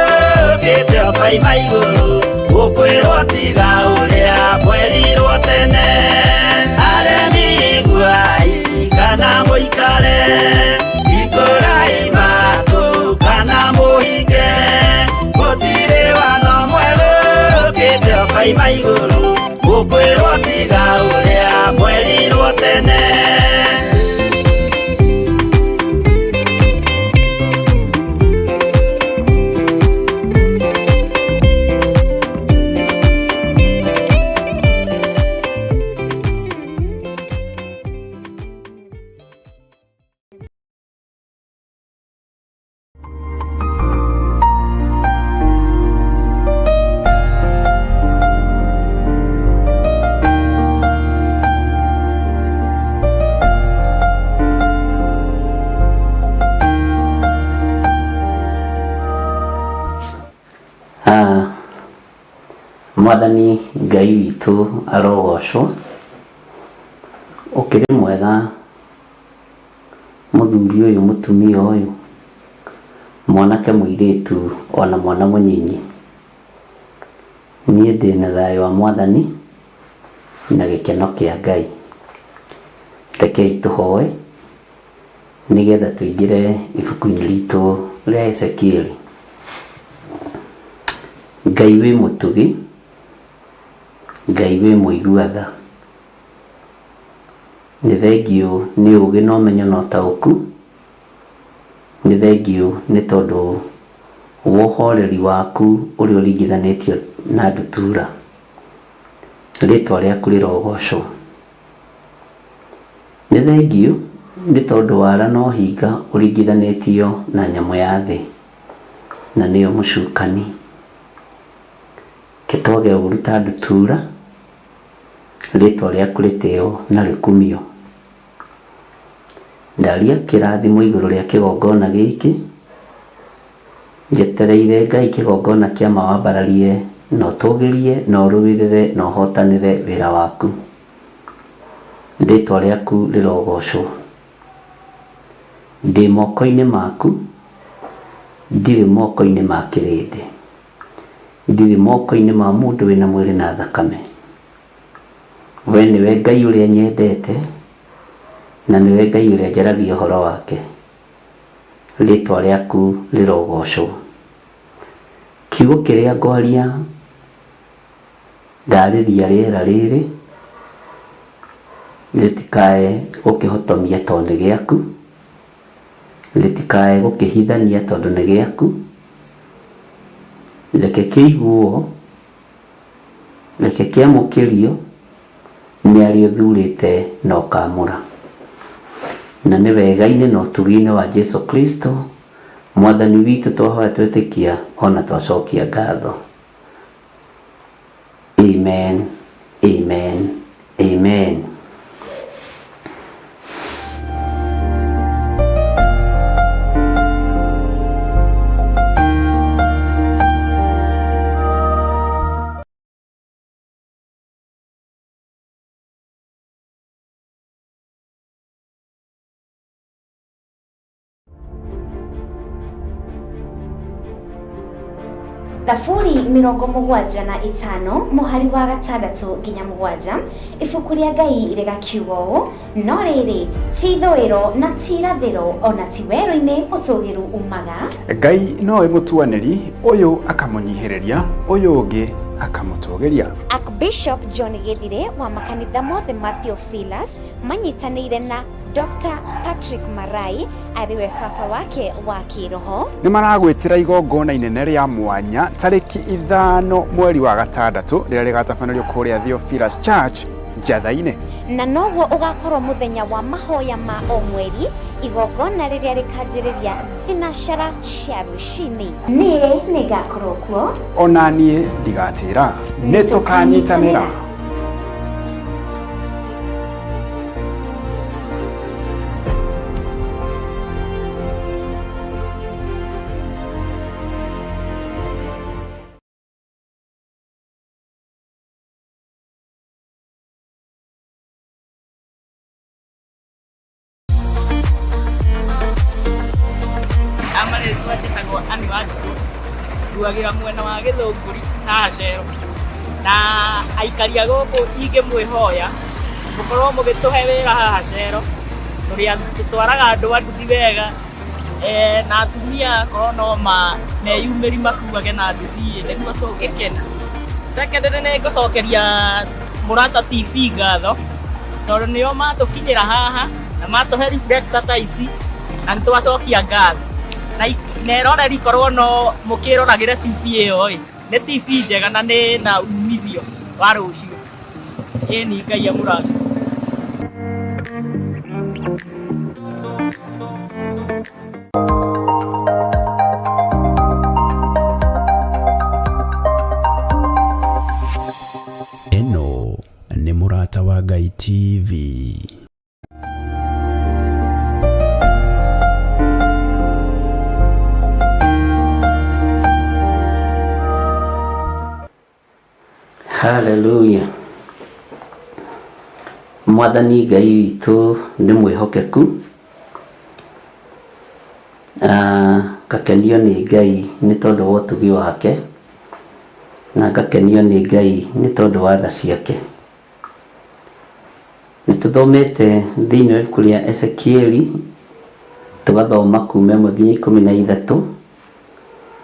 ukite ukoima igũrũ gukwirwo tiga uria mwerirwo tene aremi guai kana mũikare ikurai matu kana muhinge gutiri watho mwerũ ukite ukoima igũrũ gukwirwo tiga uria mwerirwo tene Mwathani Ngai witũ arogocwo ukĩrĩ mwega mũthuri ũyũ mũtumia ũyũ mwanake mũirĩtu ona mwana mũnyinyi niĩ ndĩna thayũ wa Mwathani na gĩkeno kĩa Ngai rekei tũhoe nĩgetha tũingĩre ibuku-inĩ ritũ rĩa Ezekieli. Ngai wĩ mũtugi, Ngai wĩ mũigua tha, nĩ thengio nĩ ũgĩ na ũmenyo na ũtaũku, nĩ thengio nĩ tondũ wa ũhoreri waku ũrĩa ũringithanĩtio na ndutura. Rĩtwa rĩaku rĩrogocwo. Nĩ thengio nĩ tondũ wara na ũhinga ũringithanĩtio na nyamũ ya thĩ, na nĩyo mũcukani. Kĩtoge ũruta ndutura, rĩtwa rĩaku rĩtĩo na rĩkumio. Ndaria kĩrathimo igũrũ rĩa kĩgongona gĩkĩ, njetereire Ngai kĩgongona kĩa mawambararie na ũtũgĩrie na ũrũĩrĩre na ũhotanĩre wĩra waku. Rĩtwa rĩaku rĩrogocwo. Ndĩ moko-inĩ maku, ndirĩ moko-inĩ ma kĩrĩndĩ, ndirĩ moko-inĩ ma mũndũ wĩna mwĩrĩ na thakame. We nĩwe Ngai ũrĩa nyendete, na nĩwe Ngai ũrĩa njaragia ũhoro wake. Rĩtwa rĩaku rĩrogocwo. Kiugo kĩrĩa ngwaria ndarĩria rĩera rĩrĩ rĩtikae gũkĩhotomia tondũ nĩ gĩaku, rĩtikae gũkĩhithania tondũ nĩ gĩaku. Reke kĩiguo, reke kĩamũkĩrio nĩ arĩa ũthurĩte na ũkamũra. Na nĩ wega-inĩ na ũtugi-inĩ wa Jesu Kristo Mwathani witũ twahoya twĩtĩkia ona twacokia ngatho. Amen, amen, amen. Thaburi 75 mũhari wa 6 nginya 7. Ibuku rĩa Ngai rĩgakiuga ũũ: no rĩrĩ ti ithũĩro na ti irathĩro, ona ti werũ-inĩ ũtũgĩru umaga. Ngai nowe mũtuanĩri, ũyũ akamũnyihĩrĩria, ũyũ ũngĩ akamũtũgĩria. Archbishop John Githire wa makanitha mothe ma Theophilus manyitanĩire na Dr. Patrick Marai ariwe baba wake wa kĩroho. Nĩ maragwĩtĩra igongona inene rĩa mwanya tarĩki 5 mweri wa 6 rĩrĩa rĩgatabanĩrio kũrĩa Theophilus Church Njatha-inĩ. Na noguo ũgakorwo mũthenya wa mahoya ma o mweri, igongona rĩrĩa rĩkanjĩrĩria thinacara cia rũcinĩ. Niĩ nĩngakorwo kuo, ona niĩ ndigatĩra. Nĩ tũkanyitanĩra. Amarĩtwa njĩtagwo Anĩ Wanjikũ, nduagĩra mwena wa Gĩthũngũri na Acero, na aikari a gũkũ ingĩmwĩhoya mũkorwo mũgĩtũhe wĩra haha Acero, tũrĩa tũtwaraga andũ a nduthi wega, na atumia korwo no meyumĩri makuage na nduthi nĩguo tũngĩkena. Second nĩ ngũcokeria Mũrata TV ngatho tondũ nĩo matũkinyĩra haha na matũhe reflector ta ici na nĩtwacokia ngatho. Na ĩroreri korwo no mũkĩroragĩre TV ĩyo nĩ TV njega na nĩ na umithio wa rũciũ. Ĩni Ngai amũrathime. Ĩno nĩ Mũrata wa Ngai TV. Hallelujah. Mwathani Ngai witũ nĩ mwĩhokeku, ngakenio nĩ Ngai nĩ tondũ wa ũtugi wake, na ngakenio nĩ Ngai nĩ tondũ wa tha ciake. Nĩtũthomete thĩinĩ wa ibuku rĩa Ezekieli, tũgathoma kuma 1 nginya 13,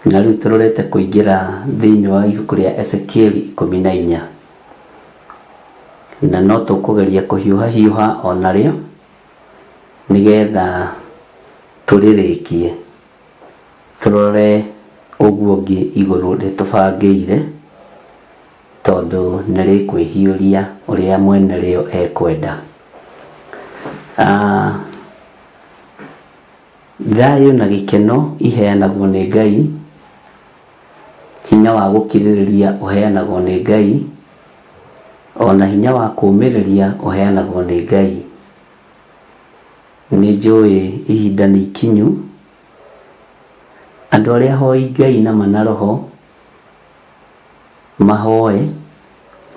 na rĩu tũrorete kũingĩra thĩinĩ wa ibuku rĩa Ezekieli 14. na no tũkũgeria kũhiũha onarĩo nĩgetha tũrĩrĩkie tũrore ũguo ũngĩ igũrũ rĩtũbangĩire, tondũ nĩrĩkwĩhiũria ũrĩa mwene rĩo ekwenda. Thayũ na gĩkeno iheanagwo nĩ Ngai, hinya wa gũkirĩrĩria ũheanagwo nĩ Ngai, ona hinya wa kũũmĩrĩria ũheanagwo nĩ Ngai. Nĩ njũĩ ihinda nĩ ikinyu, andũ arĩa hoi Ngai na mana roho mahoe,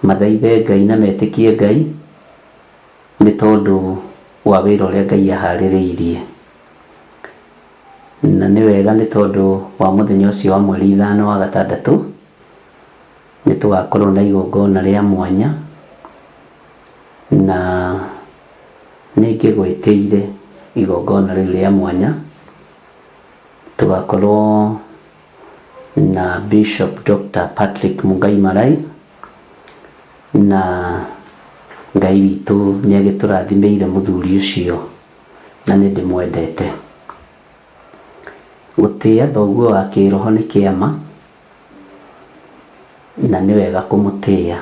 mathaithe Ngai na metĩkie Ngai, nĩ tondũ wa wĩra ũrĩa Ngai aharĩrĩirie. Na nĩ wega nĩ tondũ wa mũthenya ũcio wa mweri 5 wa gatandatũ nĩ tũgakorwo na igongona rĩa mwanya, na nĩ ngĩgwĩtĩire igongona rĩu rĩa mwanya. Tũgakorwo na Bishop Dr. Patrick Mungai Marai, na Ngai witũ nĩ agĩtũrathimĩire mũthuri ũcio na nĩ ndĩmwendete. Gũtĩĩa thoguo wa kĩroho nĩ kĩama, na nĩ wega kũmũtĩĩa.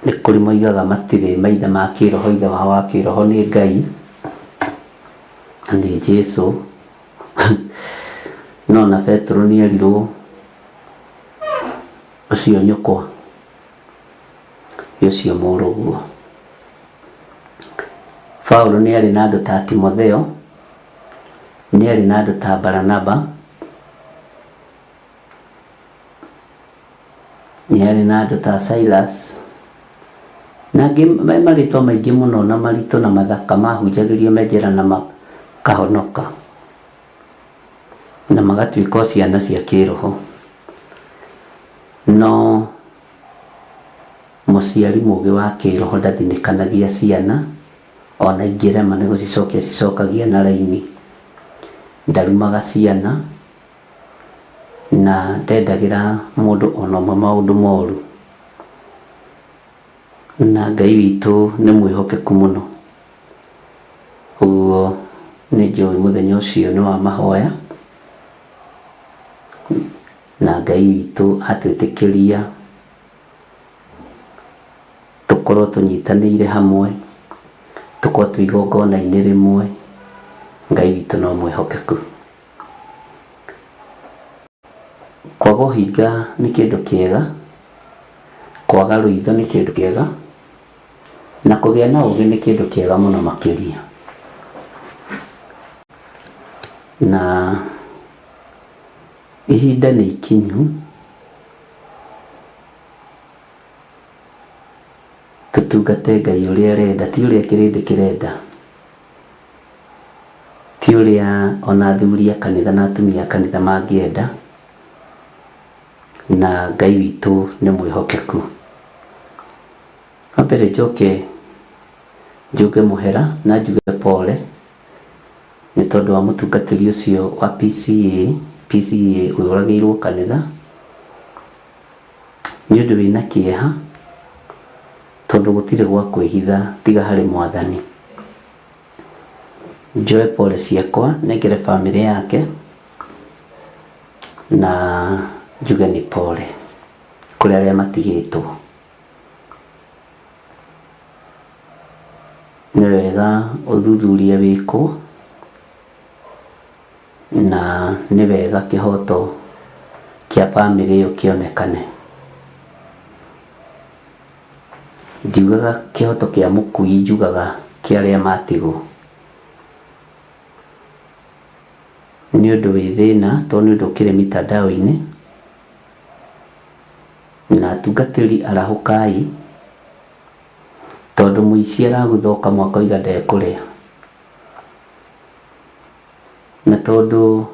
Nĩ kũrĩ moigaga matirĩ maithe ma kĩroho, ithe wao wa kĩroho nĩ Ngai na nĩ Jesũ. No na Petro nĩ erirwo ũcio nyũkwa, ũcio mũrũguo. Paulo nĩ arĩ na andũ ta Timotheo, nĩ arĩ na andũ ta Baranaba, nĩ arĩ na andũ ta Silas, na angĩ marĩtwa maingĩ mũno na maritũ na mathaka mahunjagĩrio menjera na makahonoka na magatuĩka ciana cia kĩroho. No mũciari mũũgĩ wa kĩroho ndathinĩkanagia ciana, ona ingĩrema nĩ gũcicokia cicokagia na raini. Ndarumaga ciana na ndendagĩra mũndũ ona ũmwe maũndũ moru, na Ngai witũ nĩ mwĩhokeku mũno. Ũguo nĩ njũĩ mũthenya ũcio nĩ wa mahoya, na Ngai witũ atwĩtĩkĩria tũkorwo tũnyitanĩire hamwe, tũkorwo twĩ igongona-inĩ rĩmwe. Ngai witũ no mwĩhokeku. Kwaga ũhinga nĩ kĩndũ kĩega, kwaga rũitho nĩ kĩndũ kĩega, na kũgĩa na ũũgĩ nĩ kĩndũ kĩega mũno makĩria. Na ihinda nĩ ikinyu tũtungate Ngai ũrĩa arenda, ti ũrĩa kĩrĩndĩ kĩrenda, ti ũrĩa ona athuri a kanitha na atumia a kanitha mangĩenda. Na Ngai witũ nĩ mwĩhokeku. Wambere njoke njuge mũhera na njuge pole nĩ tondũ wa mũtungatĩri ũcio wa PCA ũragĩirwo kanitha, nĩ ũndũ wĩna kĩeha, tondũ gũtirĩ gwa kwĩhitha tiga harĩ Mwathani. Njoe pole ciakwa nengere bamĩrĩ yake, na njuge nĩ pole kũrĩ arĩa matigĩtwo. Nĩ wega ũthuthuria wĩkwo, na nĩ wega kĩhoto kĩa bamĩrĩ ĩyo kĩonekane. Njugaga kĩhoto kĩa mũkui, njugaga kĩa arĩa matigwo, nĩ ũndũ wĩ thĩna, tondũ nĩ ũndũ ũkĩrĩ mitandao-inĩ, na atungatĩri arahũkai, tondũ mũici aragũthoka mwaka ũiga ndekũrĩa, na tondũ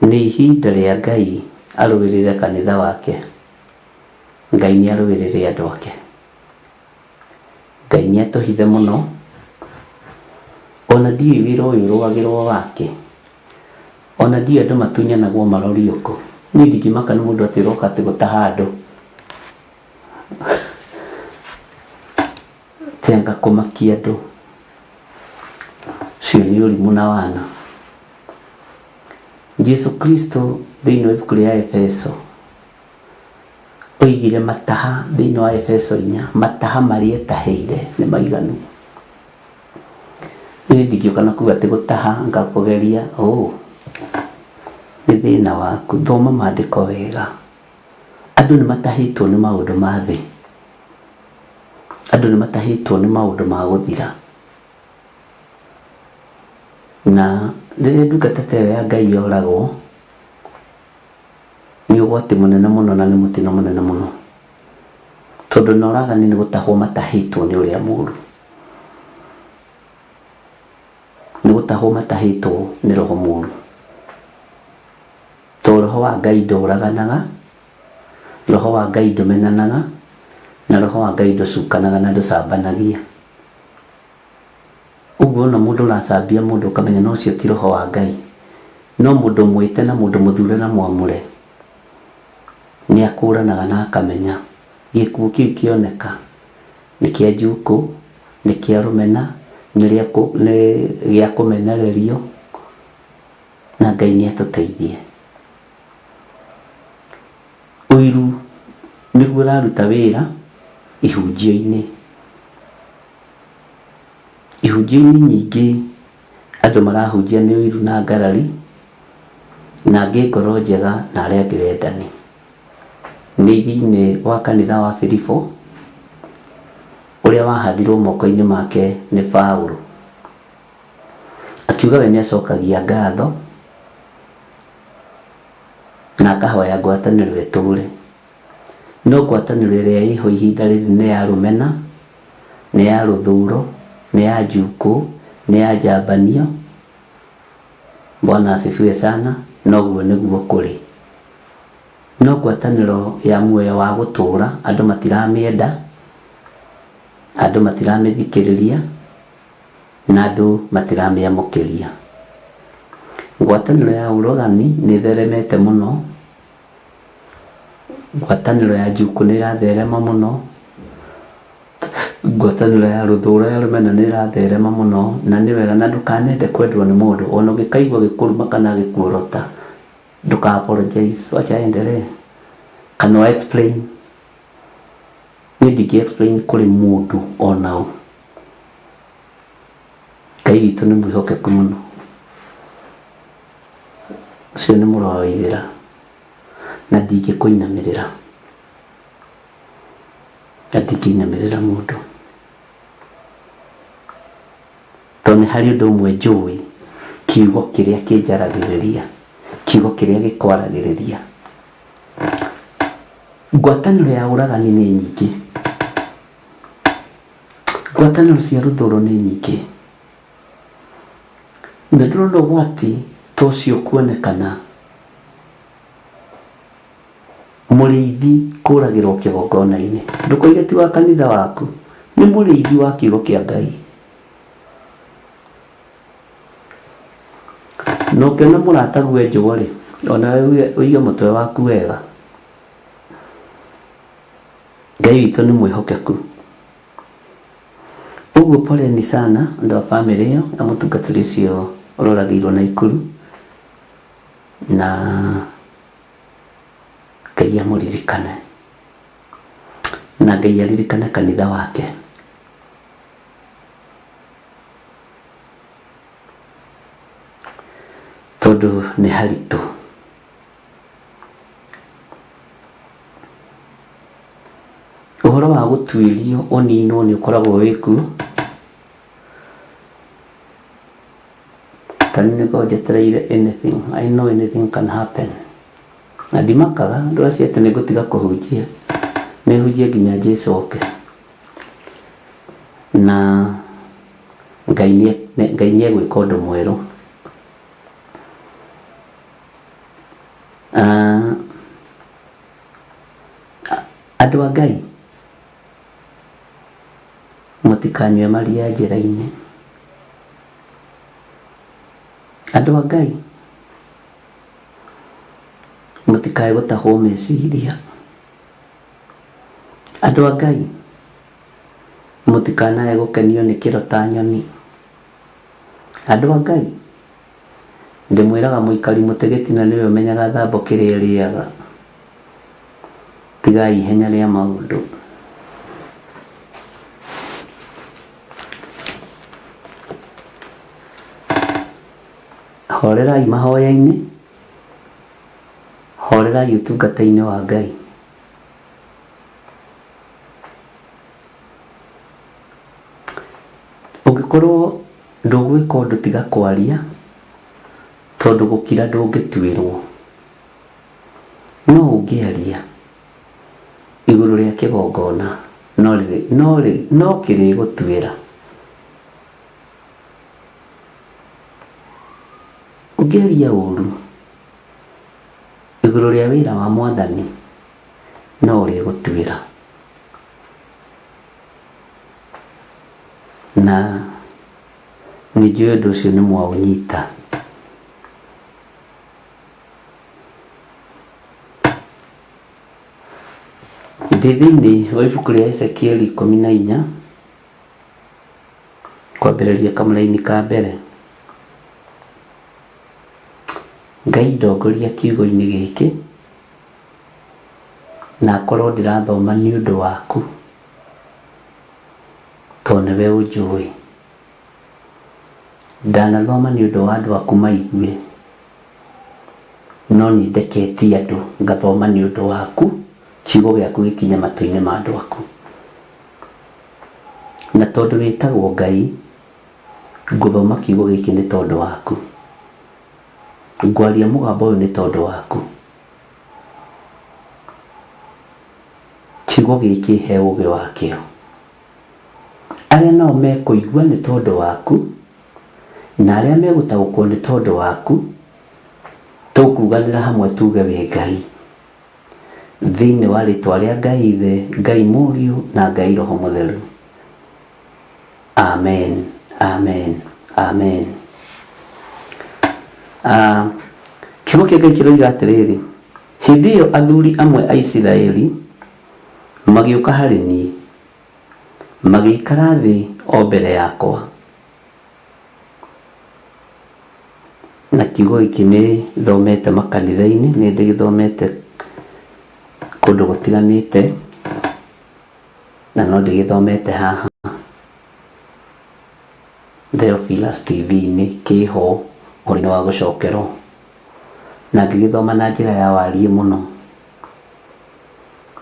nĩ ihinda rĩa Ngai arũĩrĩre kanitha wake. Ngai nĩ arũĩrĩre andũ ake. Ngai nĩ atũhithe mũno, ona ndiũĩ wĩra ũyũ ũrũagĩrwo wake, ona ndiũĩ andũ matunyanagwo marori ũkũ. Niĩ ndingĩmaka nĩ mũndũ atĩ ũroka atĩ gũtaha andũ tenga kumakia andũ cio nĩ ũrimũ na wana. Jesu Kristo thĩinĩ wa ibuku rĩa Efeso oigire mataha thĩinĩ wa Efeso 4, mataha marĩa etahĩire nĩ maiganu. Niĩ ndingĩũka na kuuga atĩ gũtaha ngakũgeria nĩ thĩna waku. Thoma maandĩko wega. Andũ nĩ matahĩtwo nĩ maũndũ ma thĩ. Andũ nĩ matahĩtwo nĩ maũndũ ma gũthira. Na rĩrĩa ndungata ta ĩyo ya Ngai yoragwo nĩ ũgwati mũnene mũno na nĩ mũtino mũnene mũno, tondũ na ũragani nĩ gũtahwo matahĩtwo nĩ ũrĩa mũũru. Nĩ gũtahwo matahĩtwo nĩ roho mũũru. Tondũ roho wa Ngai ndũraganaga, roho wa Ngai ndũmenanaga, na roho wa Ngai ndũcukanaga na ndũcambanagia. Ũguo na mũndũ ũracambia mũndũ ũkamenya no ũcio ti roho wa Ngai. No mũndũ mwĩte na mũndũ mũthure na mwamũre nĩ akũranaga na akamenya gĩkuũ kĩu kĩoneka nĩ kĩa njuku, nĩ kĩa rũmena, nĩ gĩa kũmenererio, na Ngai nĩ atũteithie. Ũiru nĩguo ũraruta wĩra ihunjio-inĩ. Ihunjio-inĩ nyingĩ andũ marahunjia nĩ ũiru na ngarari, na angĩ ngoro njega na arĩa angĩ wendani. Nĩ thĩinĩ wa kanitha wa Filipo ũrĩa wahandirwo moko-inĩ make nĩ Paũlũ, akiuga we nĩ acokagia ngatho na akahoya ngwatanĩro ĩtũũre. No ngwatanĩro ĩrĩa ĩho ihinda rĩrĩ nĩ ya rũmena, nĩ ya rũthũũro, nĩ ya njuku, nĩ ya njambanio. Bwana asifiwe sana. Noguo nĩguo kũrĩ. No ngwatanĩro ya muoyo wa gũtũũra andũ matiramĩenda, andũ matiramĩthikĩrĩria, na andũ matiramĩamũkĩria. Ngwatanĩro ya ũrogani nĩ theremete mũno. Ngwatanĩro ya njuku nĩ ĩratherema mũno. Ngwatanĩro ya rũthũũro ya rũmena nĩ ĩratherema mũno, na nĩ wega na ndũkanende kwendwo nĩ mũndũ. Ona ũngĩkaigua gĩkũruma kana gĩkuorota, ndũka apologize, wacha endelee. Kana explain. Niĩ ndingĩ explain kũrĩ mũndũ ona ũ. Ngai witũ nĩ mwĩhokeku mũno. Ũcio nĩ mũro wa wĩra na ndingĩkũinamĩrĩra, na ndingĩinamĩrĩra mũndũ. Tondũ nĩ harĩ ũndũ ũmwe njũĩ, kiugo kĩrĩa kĩnjaragĩrĩria, kiugo kĩrĩa gĩkwaragĩrĩria. Ngwatanĩro ya ũragani nĩ nyingĩ. Ngwatanĩro cia rũthũũro nĩ nyingĩ. Na ndĩrona ũgwati ta ũcio kuonekana. Mũrĩithi kũragĩrwo kĩgongona-inĩ. Ndũkoige ti wa kanitha waku, nĩ mũrĩithi wa kiugo kĩa Ngai. No ũkĩona mũrataguo njũgũ-rĩ, ona ũige mũtwe waku wega. Ngai witũ nĩ mwĩhokeku. Ũguo poleni sana andũ a bamĩrĩ ĩyo ya mũtungatĩri ũcio ũroragĩirwo Naikuru, na Ngai amũririkane, na Ngai aririkane kanitha wake. Tondũ nĩ haritũ. Ũhoro wa gũtuĩrio ũninwo nĩ ũkoragwo wĩkuo. Tani nĩko njetereire anything. I know anything can happen. Na ndimakaga andũ acio atĩ nĩ ngũtiga kũhunjia. Nĩ hunjie nginya Jesũ oke. Na Ngai nĩ egwĩka ũndũ mwerũ. Andũ a Ngai mũtikanyue maria njĩra-inĩ. Andũ a Ngai mũtikae gũtahwo meciria. Andũ a Ngai mutikanae gukenio ni kirota nyoni. Andu a Ngai ndimwiraga muikari mutegeti na niwe umenyaga thambo kiria riaga. Tigai ihenya ria maundu. Horerai mahoya-inĩ, horerai ũtungata-inĩ wa Ngai. Ũngĩkorwo ndũgwĩka ũndũ tiga kwaria, tondũ gũkira ndũngĩtuĩrwo, no ũngĩaria igũrũ rĩa kĩgongona no kĩrĩgũtuĩra. Ũngĩaria ũru igũrũ rĩa wĩra wa Mwathani no ũrĩgũtuĩra. Na nĩnjũĩ ũndũ ũcio nĩ mwaũnyita. Ndĩ thĩinĩ wa ibuku rĩa Ezekieli 14 kwambĩrĩria kamũra-inĩ ka mbere. Ngai ndongoria kiugo-inĩ gĩkĩ na akorwo ndĩrathoma nĩ ũndũ waku, tondũ nĩwe ũnjũĩ. Ndanathoma nĩ ũndũ wa andũ aku maigue, no nĩ ndeketie andũ ngathoma nĩ ũndũ waku, kiugo gĩaku gĩkinye matũ-inĩ ma andũ aku. Na tondũ wĩtagwo Ngai, ngũthoma kiugo gĩkĩ nĩ tondũ waku. Ngwaria mũgambo ũyũ nĩ tondũ waku. Kiugo gĩkĩ he ũũgĩ wakĩo. Arĩa nao mekũigua nĩ tondũ waku, na arĩa megũtaũkwo nĩ tondũ waku, tũkuganĩra hamwe tuge wĩ Ngai. Thĩinĩ wa rĩtwa rĩa Ngai Ithe, Ngai Mũriũ na Ngai Roho Mũtheru. Amen, amen, amen. Kiugo kĩa Ngai kĩroiga atĩrĩrĩ, hĩndĩ ĩyo athuri amwe a Isiraeli magĩũka harĩ niĩ, magĩikara thĩ o mbere yakwa. Na kiugo gĩkĩ nĩ thomete makanitha-inĩ, nĩ ndĩgĩthomete kũndũ gũtiganĩte, na no ndĩgĩthomete haha Theophilus TV-inĩ kĩho ũhoro-inĩ wa gũcokerwo, na ngĩgĩthoma na njĩra ya wariĩ mũno,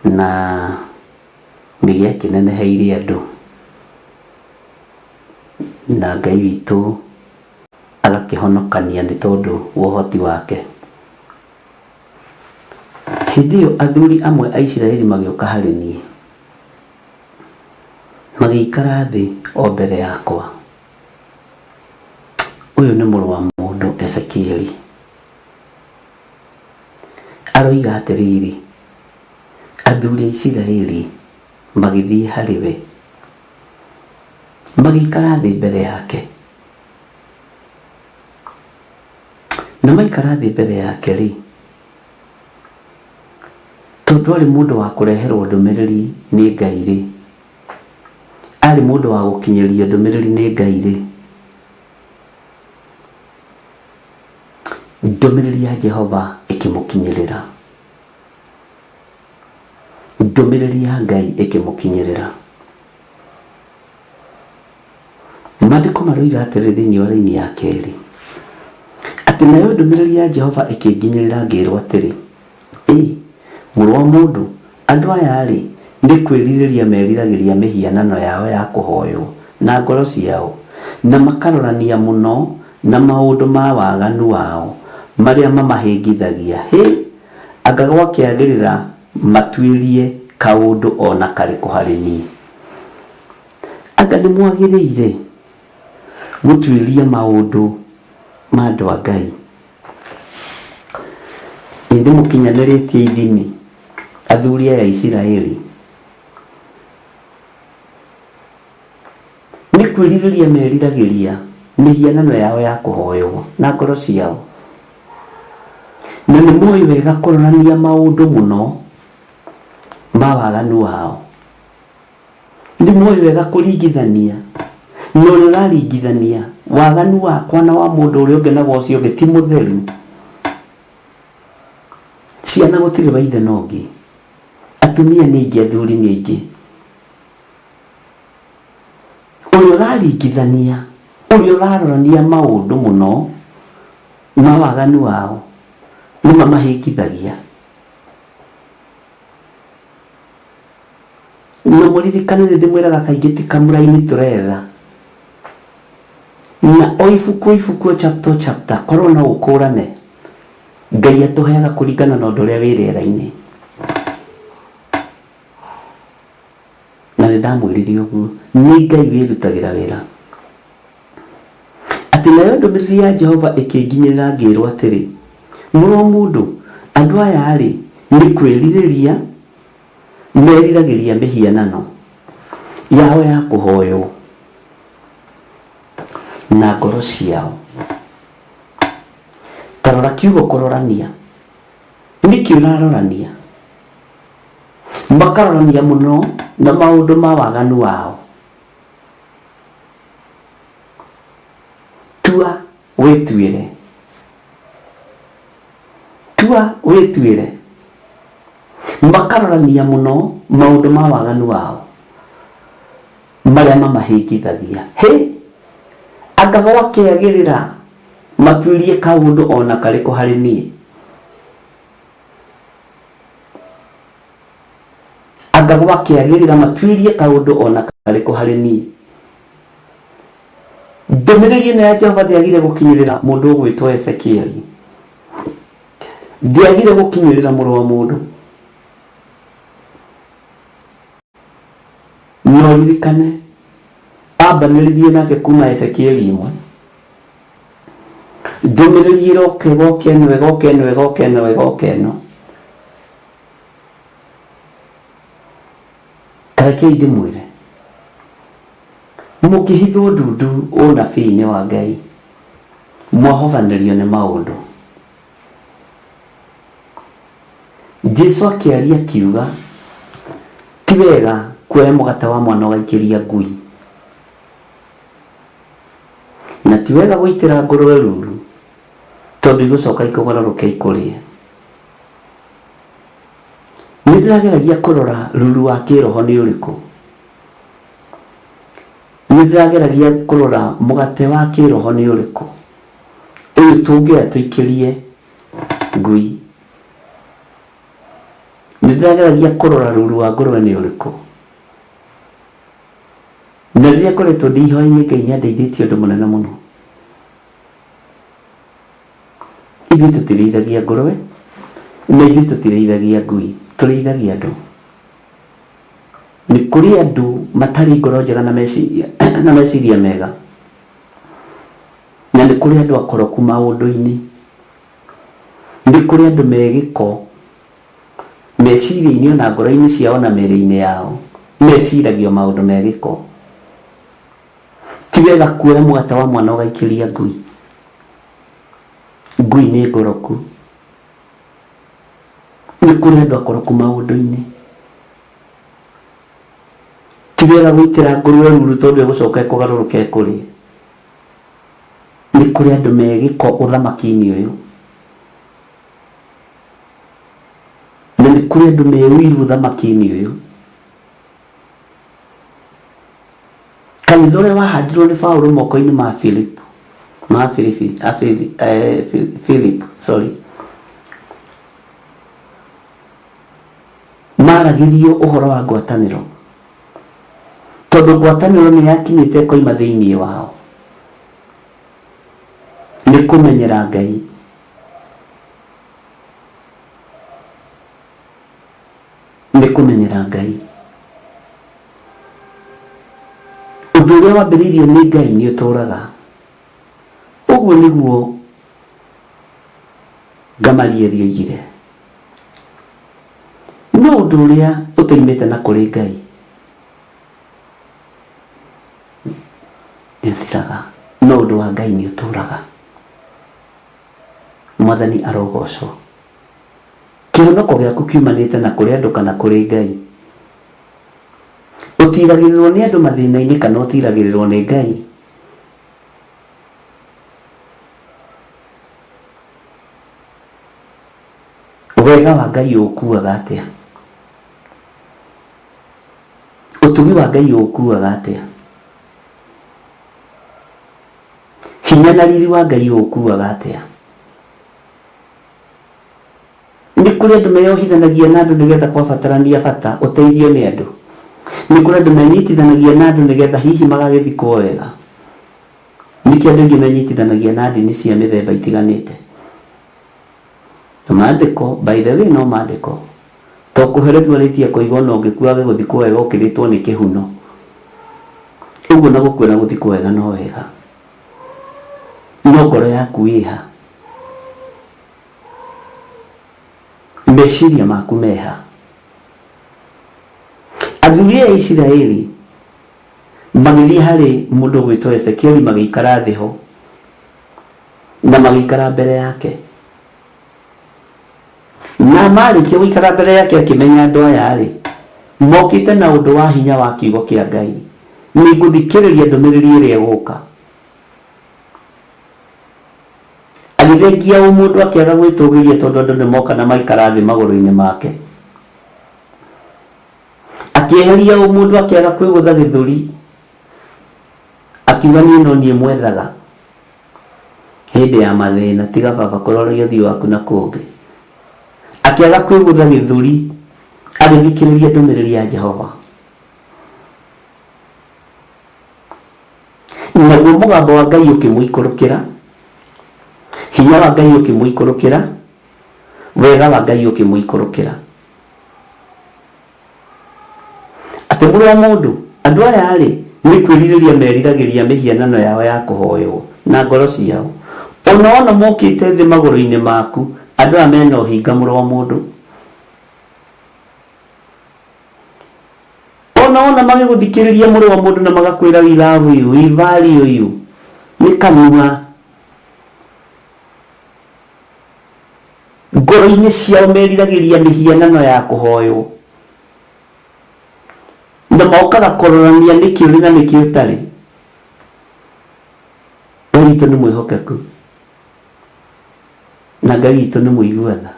na nĩgĩakĩneneheire andũ, na Ngai witũ agakĩhonokania nĩ tondũ wa ũhoti wake. Hĩndĩ ĩyo athuri amwe a Isiraeli magĩũka harĩ niĩ, magĩikara thĩ o mbere yakwa. Ũyũ nĩ mũrũ wa mũndũ Ezekieli. Aroiga atĩrĩrĩ, athuri a Isiraeli magĩthiĩ harĩ we, magĩikara thĩ mbere yake. Na maikara thĩ mbere yake rĩ, tondũ arĩ mũndũ wa kũreherwo ndũmĩrĩri nĩ Ngai rĩ, arĩ mũndũ wa gũkinyĩrio ndũmĩrĩri nĩ Ngai rĩ, ndũmĩrĩri ya Jehova ĩkĩmũkinyĩrĩra, ndũmĩrĩri ya Ngai ĩkĩmũkinyĩrĩra. Maandĩko maroiga atĩrĩ thĩinĩ wa raini ya kerĩ, atĩ nayo ndũmĩrĩri ya Jehova ĩkĩnginyĩrĩra, ngĩĩrwo atĩrĩ, mũrũ wa mũndũ, andũ aya rĩ, nĩ kwĩrirĩria meriragĩria mĩhianano yao ya kũhoywo na ngoro ciao, na makarorania mũno na maũndũ ma waganu wao marĩa mamahĩngithagia. Anga gwakĩagĩrĩra matuĩrie kaũndũ ona karĩkũ harĩ niĩ. Anga nĩ mwagĩrĩire gũtuĩria maũndũ ma andũ a Ngai. Ĩndĩ mũkinyanĩrĩtie ithimi athuri aya a Isiraeli, nĩ kwĩrirĩria meriragĩria mĩhianano yao ya kũhoywo na ngoro ciao, na nĩ moĩ wega kũronania maũndũ mũno ma waganu wao, nĩ moĩ wega kũringithania, no ũrĩa ũraringithania waganu wakwa na wa mũndũ ũrĩa ũngĩ na wa ũcio ũngĩ ti mũtheru. Ciana gũtirĩ wa ithe na ũngĩ, atumia nĩ aingĩ, athuri nĩ aingĩ. Ũrĩa ũraringithania, ũrĩa ũrarorania maũndũ mũno na waganu wao nĩ mamahĩngithagia. Na mũririkane nĩ ndĩmwĩraga kaingĩ ti kamũra-inĩ tũretha, na o ibuku chapter korwo na ũkũrane, Ngai atũheaga kũringana na ũndũ ũrĩa wĩ rĩera-inĩ. Na nĩ ndamwĩrire ũguo, nĩ Ngai wĩrutagĩra wĩra. Atĩ nayo ndũmĩrĩri ya Jehova ĩkĩnginyĩrĩra ngĩrwo atĩrĩ, mũrũ wa mũndũ, andũ aya rĩ nĩ kwĩrirĩria meriragĩria mĩhianano yao ya kũhoywo na ngoro ciao. Tarora kiugo kũrorania, nĩkĩ ũrarorania? Makarorania mũno na maũndũ ma waganu wao. Tua wĩtuĩre, tua wĩtuĩre. Makarorania mũno maũndũ ma waganu wao marĩa mamahĩngithagia. He, anga gwakĩagĩrĩra matuĩrie kaũndũ ona karĩkũ harĩ niĩ? Anga gwakĩagĩrĩra matuĩrie kaũndũ ona karĩkũ harĩ niĩ? Ndũmĩrĩri ĩno ya Jehova ndĩagire gũkinyĩrĩra mũndũ ũgwĩtwo Ezekieli, ndĩagire gũkinyĩrĩra mũrũ wa mũndũ. No ririkane ambanĩrĩrie nake kuma Ezekieli 1, ndũmĩrĩri ĩroka ĩno. Karekei ndĩmwĩre, mũkĩhithwo ndundu ũnabii-inĩ wa Ngai, mwahobanĩrio nĩ maũndũ. Jesũ akĩaria akiuga ti wega kuoya mũgate wa mwana ũgaikĩria ngui, na ti wega gũitĩra ngũrwe ruru tondũ igũcoka ikũgarũrũke ikũrĩe. Nĩ ndĩrageragia kũrora ruru wa kĩroho nĩ ũrĩkũ, nĩ ndĩrageragia kũrora mũgate wa kĩroho nĩ ũrĩkũ, ũyũ tũngĩoya tũikĩrie ngui. Nĩ ndĩrageragia kũrora ruru wa ngũrwe nĩ ũrĩkũ. Na rĩrĩa ngoretwo ndĩ ihoya-inĩ, Ngai nĩ andeithĩtie ũndũ mũnene mũno. Ithuĩ tũtirĩithagia ngũrwe na ithuĩ tũtirĩithagia ngui, tũrĩithagia andũ. Nĩ kũrĩ andũ matarĩ ngoro njega na meciria mega, na nĩ kũrĩ andũ akoroku maũndũ-inĩ, nĩ kũrĩ andũ megĩko meciria-inĩ ona ngoro-inĩ ciao na mĩĩrĩ-inĩ yao, meciragio maũndũ megĩko. Ti wega kuoya mũgate wa mwana ũgaikĩria ngui. Ngui nĩ ngoroku. Nĩ kũrĩ andũ akoroku maũndũ-inĩ. Ti wega gũitĩra ngũrwe ruru tondũ ĩgũcoka ĩkũgarũrũke ĩkũrĩe. Nĩ kũrĩ andũ megĩko ũthamaki-inĩ ũyũ, na nĩ kũrĩ andũ meũiru ũthamaki-inĩ ũyũ. Kanitha ũrĩa wahandirwo nĩ Paulo moko-inĩ ma Philip, maragĩrio ũhoro wa ngwatanĩro, tondũ ngwatanĩro nĩ yakinyĩte koima thĩinĩ wao. Nĩ kũmenyera Ngai, nĩ kũmenyera Ngai. Ũndũ ũrĩa wambĩrĩirio nĩ Ngai nĩ ũtũũraga. Ũguo nĩguo Gamalieli oigire. No ũndũ ũrĩa ũtoimĩte na kũrĩ Ngai nĩ ũthiraga, no ũndũ wa Ngai nĩ ũtũũraga. Mwathani arogocwo. Kĩhonoko gĩaku kiumanĩte na kũrĩ andũ kana kũrĩ Ngai? utiragĩrĩrwo nĩ andũ mathĩna-inĩ kana utiragĩrĩrwo nĩ Ngai. Wega wa Ngai ũkuaga atĩa? Ũtugi wa Ngai ũkuaga atĩa? Hinya na riri wa Ngai ũkuaga atĩa? Nĩ kũrĩ andũ meyohithanagia na andũ nĩgetha kwabatarania bata ũteithio nĩ andũ. Nĩ kũrĩ andũ menyitithanagia na andũ nĩgetha hihi magagĩthikwo wega. Nĩkĩ andũ aingĩ menyitithanagia na ndini cia mĩthemba itiganĩte. Maandĩko, by the way, no maandĩko. To kũheretwo rĩtia kũigwo na ũngĩkuage gũthikwo wega ũkĩrĩtwo nĩ kĩhuno. Ũguo na gũkwĩra gũthikwo wega no wega. No ngoro yaku ĩha. Meciria maku meha. Athuri a Isiraeli magĩthiĩ harĩ mũndũ gwĩtwo Ezekieli magĩikara thĩ ho na magĩikara mbere yake. Na marĩkia gũikara mbere yake akĩmenya andũ aya rĩ mokĩte na ũndũ wa hinya wa kiugo kĩa Ngai. Nĩ ngũthikĩrĩria ndũmĩrĩri ĩrĩa ĩgũka. Agĩthengia mũndũ akĩaga gwĩtũgĩria tondũ andũ nĩ moka na maikara thĩ magũrũ-inĩ make. Akĩeheria mũndũ akĩaga kwĩgũtha gĩthũri. Akiuga niĩ mwethaga hĩndĩ ya mathĩna tiga baba kũroreria ũthiũ waku na kũngĩ. Akĩaga kwĩgũtha gĩthũri agĩthikĩrĩria ndũmĩrĩri ya Jehova. Naguo mũgambo wa Ngai ũkĩmũikũrũkĩra, hinya wa Ngai ũkĩmũikũrũkĩra, wega wa Ngai ũkĩmũikũrũkĩra. Atĩ mũrũ wa mũndũ, andũ aya rĩ nĩ kwĩrirĩria meriragĩria mĩhianano yao ya kũhoywo na ngoro ciao. Ona mokĩte thĩ magũrũ-inĩ maku, andũ aya mena ũhinga mũrũ wa mũndũ. Ona magĩgũthikĩrĩria mũrũ wa mũndũ na magakwĩra we love you, we value you. Nĩ kanua. Ngoro-inĩ ciao meriragĩria mĩhianano ya kũhoywo. Na mokaga kũrorania nĩkĩ ũrĩ na nĩkĩ ũtarĩ. Ngai witũ nĩ mwĩhokeku. Na Ngai witũ nĩ mũiguatha.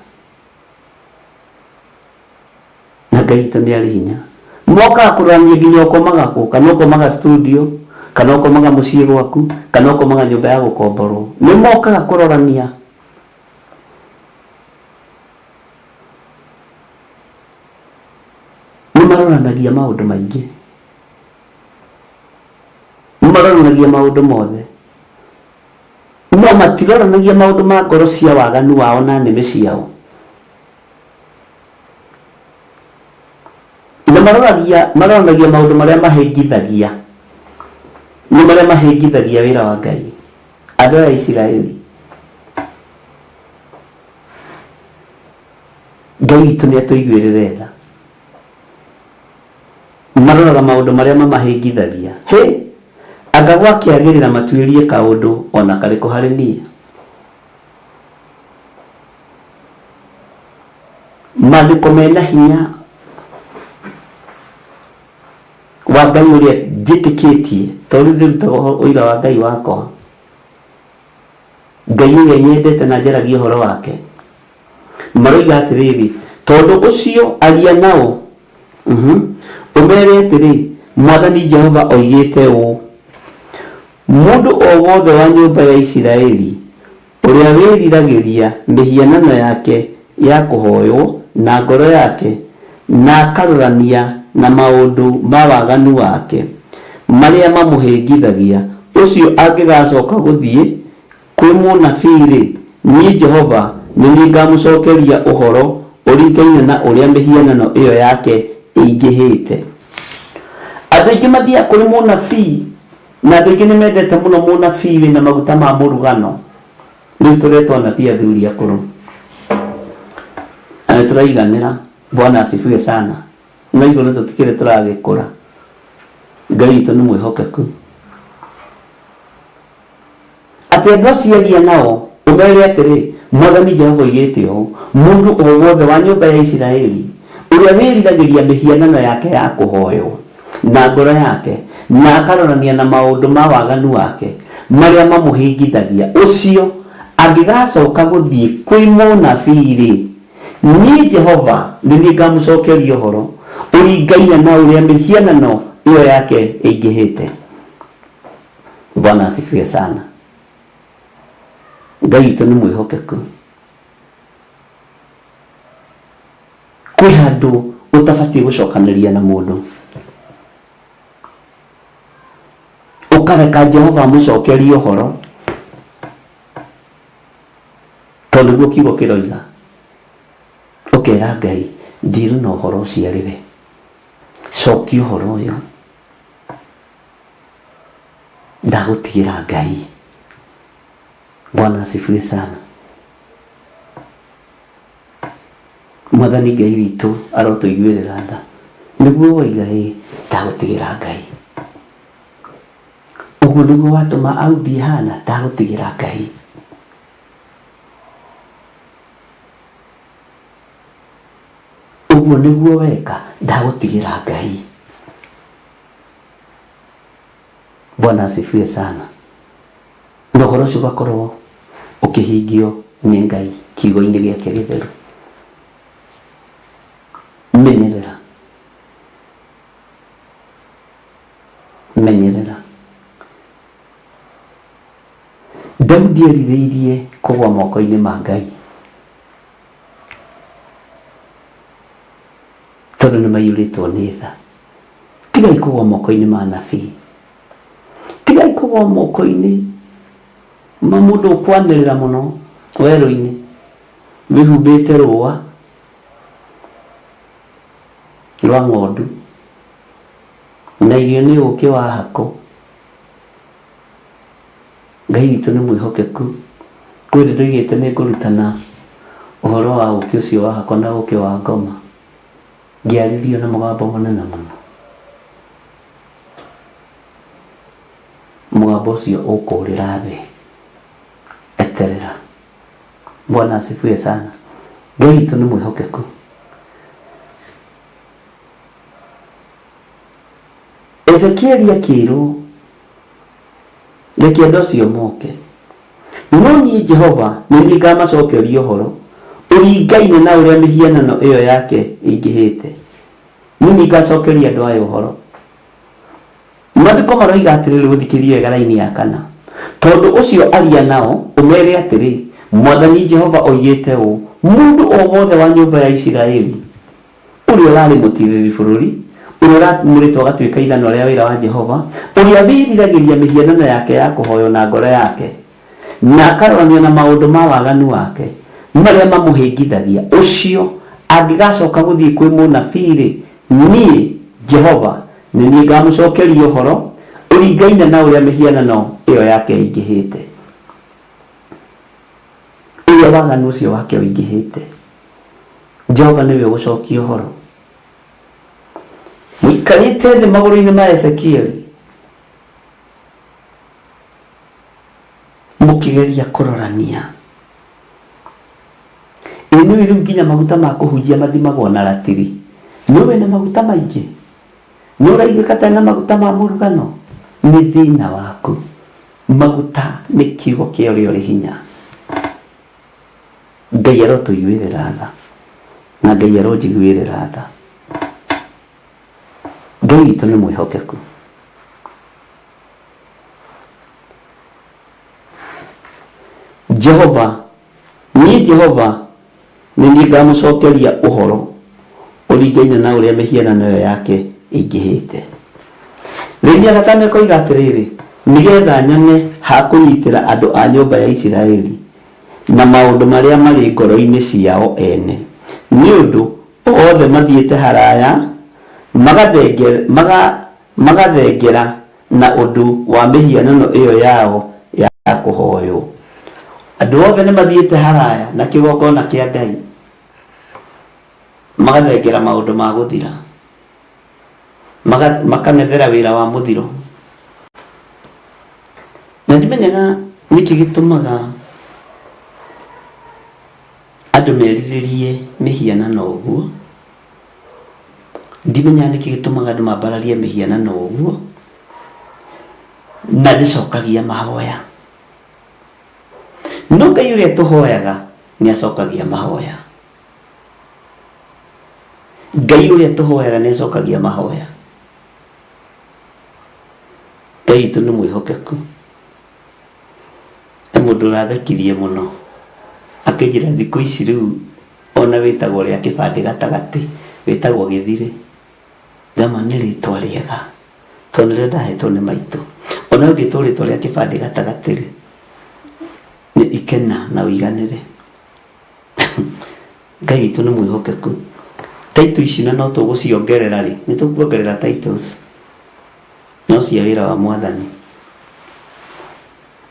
Na Ngai witũ nĩ arĩ hinya. Mokaga kũrorania nginya ũkomaga kũ, kana ũkomaga studio, kana ũkomaga mũciĩ gwaku, kana ũkomaga nyũmba ya gũkomborwo. Nĩ mokaga kũrorania. Maroranagia maũndũ maingĩ. Maroranagia maũndũ mothe. No matiroranagia maũndũ ma ngoro cia waganu wao na nĩmĩ ciao. Na maroranagia maũndũ marĩa mahĩngithagia. Nĩ marĩa mahĩngithagia wĩra wa Ngai. Andũ a Isiraeli. Ngai witũ nĩ atũiguĩrĩre tha. Maroraga maũndũ marĩa mamahĩngithagia. Anga gwakĩagĩrĩra matuĩrie kaũndũ ona karĩkũ harĩ niĩ. Maandĩko mena hinya wa Ngai ũrĩa njĩtĩkĩtie tondũ ndĩrutaga ũira wa Ngai wakwa. Ngai ũrĩa nyendete na njaragia ũhoro wake. Maroiga atĩrĩrĩ, tondũ ũcio aria nao. Umere atĩrĩ, Mwathani Jehova oigĩte ũũ: mũndũ o wothe wa nyũmba ya Isiraeli ũrĩa wĩriragĩria mĩhianano yake ya kũhoywo na ngoro yake na akarorania na maũndũ ma waganu wake marĩa mamũhĩngithagia, ũcio angĩgacoka gũthiĩ kwĩ mũnabii-rĩ, niĩ Jehova nĩ niĩ ngamũcokeria ũhoro ũringaine na ũrĩa mĩhianano ĩyo yake ĩingĩhĩte. Andũ aingĩ mathiaga kũrĩ mũnabii na andũ aingĩ nĩ mendete mũno mũnabii wĩna maguta ma mũrugano. Rĩu tũretwo anabii athuri akũrũ. Na tũraiganĩra. Bwana asifiwe sana. Na igũrũ tũtikĩrĩ tũragĩkũra. Ngai witũ nĩ mwĩhokeku. Atĩ andũ aciaria nao ũmere atĩrĩ, Mwathani Jehova oigĩte ũũ: mũndũ o wothe wa nyũmba ya Isiraeli ũrĩa wĩriragĩria mĩhianano yake ya kũhoywo na ngoro yake na akarorania na maundu ma waganu wake maria mamuhingithagia ucio angigacoka guthie kwi munabii ni Jehova nini ngamucokeria horo uringaine na uria mihianano iyo yake ingihite. Bwana asifiwe sana. Ngai witu ni mwihokeku. Kwi handu utabati gucokaniria na mundu ukareka Jehova amucokerie horo tondu guo kiugo kiroiga ukera Ngai ndiru na horo ciariwe cokia horo uyu ndagutigira Ngai. Bwana asifiwe sana. Mwathani Ngai witu arotuiguirira tha niguo waiga ndagutigira Ngai. Uguo niguo watuma audie hana ndagutigira Ngai. Uguo niguo weka ndagutigira Ngai. Bwana asifiwe sana. Ndohoro ucio ugakorwo ukihingio ni Ngai kiugo-ini giake githeru. Menyerera Daudi eririirie kugwa moko-ini ma Ngai tondu ni maiyuritwo ni tha. Tigai kugwa moko-ini ma nabii, tigai kugwa moko-ini ma mundu ukwanirira muno weru-ini wihumbite rũa rwa ng'ondu na irio ni ũkĩ wa hako. Ngai witũ nĩ mwĩhokeku. Kwĩ hĩndĩ ndoigĩte nĩ ngũrutana ũhoro wa ũkĩ ũcio wa hako na ũkĩ wa ngoma, ngĩarĩrio na mũgambo mũnene mũno. Mũgambo ũcio ũkũũrĩra thĩ, eterera. Bwana asifiwe sana. Ngai witũ nĩ mwĩhokeku. Ezekieli akĩrwo reke andũ acio moke, no niĩ Jehova nĩ ngamacokeria ũhoro ũringaine na ũrĩa mĩhianano ĩyo yake ĩingĩhĩte. Niĩ ngacokeria andũ aya ũhoro. Maandĩko maroiga atĩrĩrĩ, gũthikĩria wega raini ya 4, tondũ ũcio aria nao ũmere atĩrĩ, Mwathani Jehova oigĩte ũũ, mũndũ o wothe wa nyũmba ya Isiraeli ũrĩa ũrarĩ mũtirĩri bũrũri, ũrĩa ũramũrĩtwo agatuĩka ithano rĩa wĩra wa Jehova, ũrĩa wĩriragĩria mĩhianano yake ya kũhoywo na ngoro yake na akarorania na maũndũ ma waganu wake marĩa mamũhĩngithagia, ũcio angĩgacoka gũthiĩ kwĩ mũnabii, niĩ Jehova nĩ niĩ ngamũcokeria ũhoro ũringaine na ũrĩa mĩhianano ĩyo yake ĩingĩhĩte. Ũrĩa waganu ũcio wake ũingĩhĩte, Jehova nĩwe ũgũcokia ũhoro. Mũikarĩte thĩ magũrũ-inĩ ma Ezekieli mũkĩgeria kũrorania, nĩwe rĩu nginya maguta ma kũhunjia mathimagwo na ratiri. Nĩwe na maguta maingĩ, nĩ ũraiguĩka ta na maguta ma mũrugano. Nĩ thĩna waku. Maguta nĩ kiugo kĩa ũrĩa ũrĩ hinya. Ngai arotũiguĩrĩra tha na Ngai aronjiguĩrĩra tha. Ngai witũ nĩ mwĩhokeku. Jehova, niĩ Jehova nĩ niĩ ngamũcokeria ũhoro ũringaine na ũrĩa mĩhianano ĩyo yake ĩingĩhĩte. Rĩrĩa gatano koiga atĩrĩrĩ, nĩgetha nyone ha kũnyitĩra andũ a nyũmba ya Isiraeli na maũndũ marĩa marĩ ngoro-inĩ ciao ene, nĩ ũndũ othe mathiĩte haraya magathengera na ũndũ wa mĩhianano ĩyo yao ya kũhoywo. Andũ othe nĩ mathiĩte haraya na kĩgongona kĩa Ngai, magathengera maũndũ ma gũthira, makanethera wĩra wa mũthiro. Na ndimenyaga nĩkĩ gĩtũmaga andũ merirĩrie mĩhianano ũguo. ndimenya niki gitumaga andu mambararie mihianano uguo na ndicokagia mahoya. No Ngai uria tuhoyaga ni acokagia mahoya. Ngai uria tuhoyaga ni acokagia mahoya. Ngai itu ni mwihokeku. Mundu rathakirie muno akinjira thiku ici riu ona witagwo ria kibande gatagati witagwo githire ndama ni ritwa riega tondu ria ndahetwo ni maitu ona ungitwo ritwa ria kibande gatagati ri ni ikena na uiganire. Ngai witu ni mwihokeku. Title ici no tuguciongerera ri ni tukuongerera titles no cia wira wa Mwathani.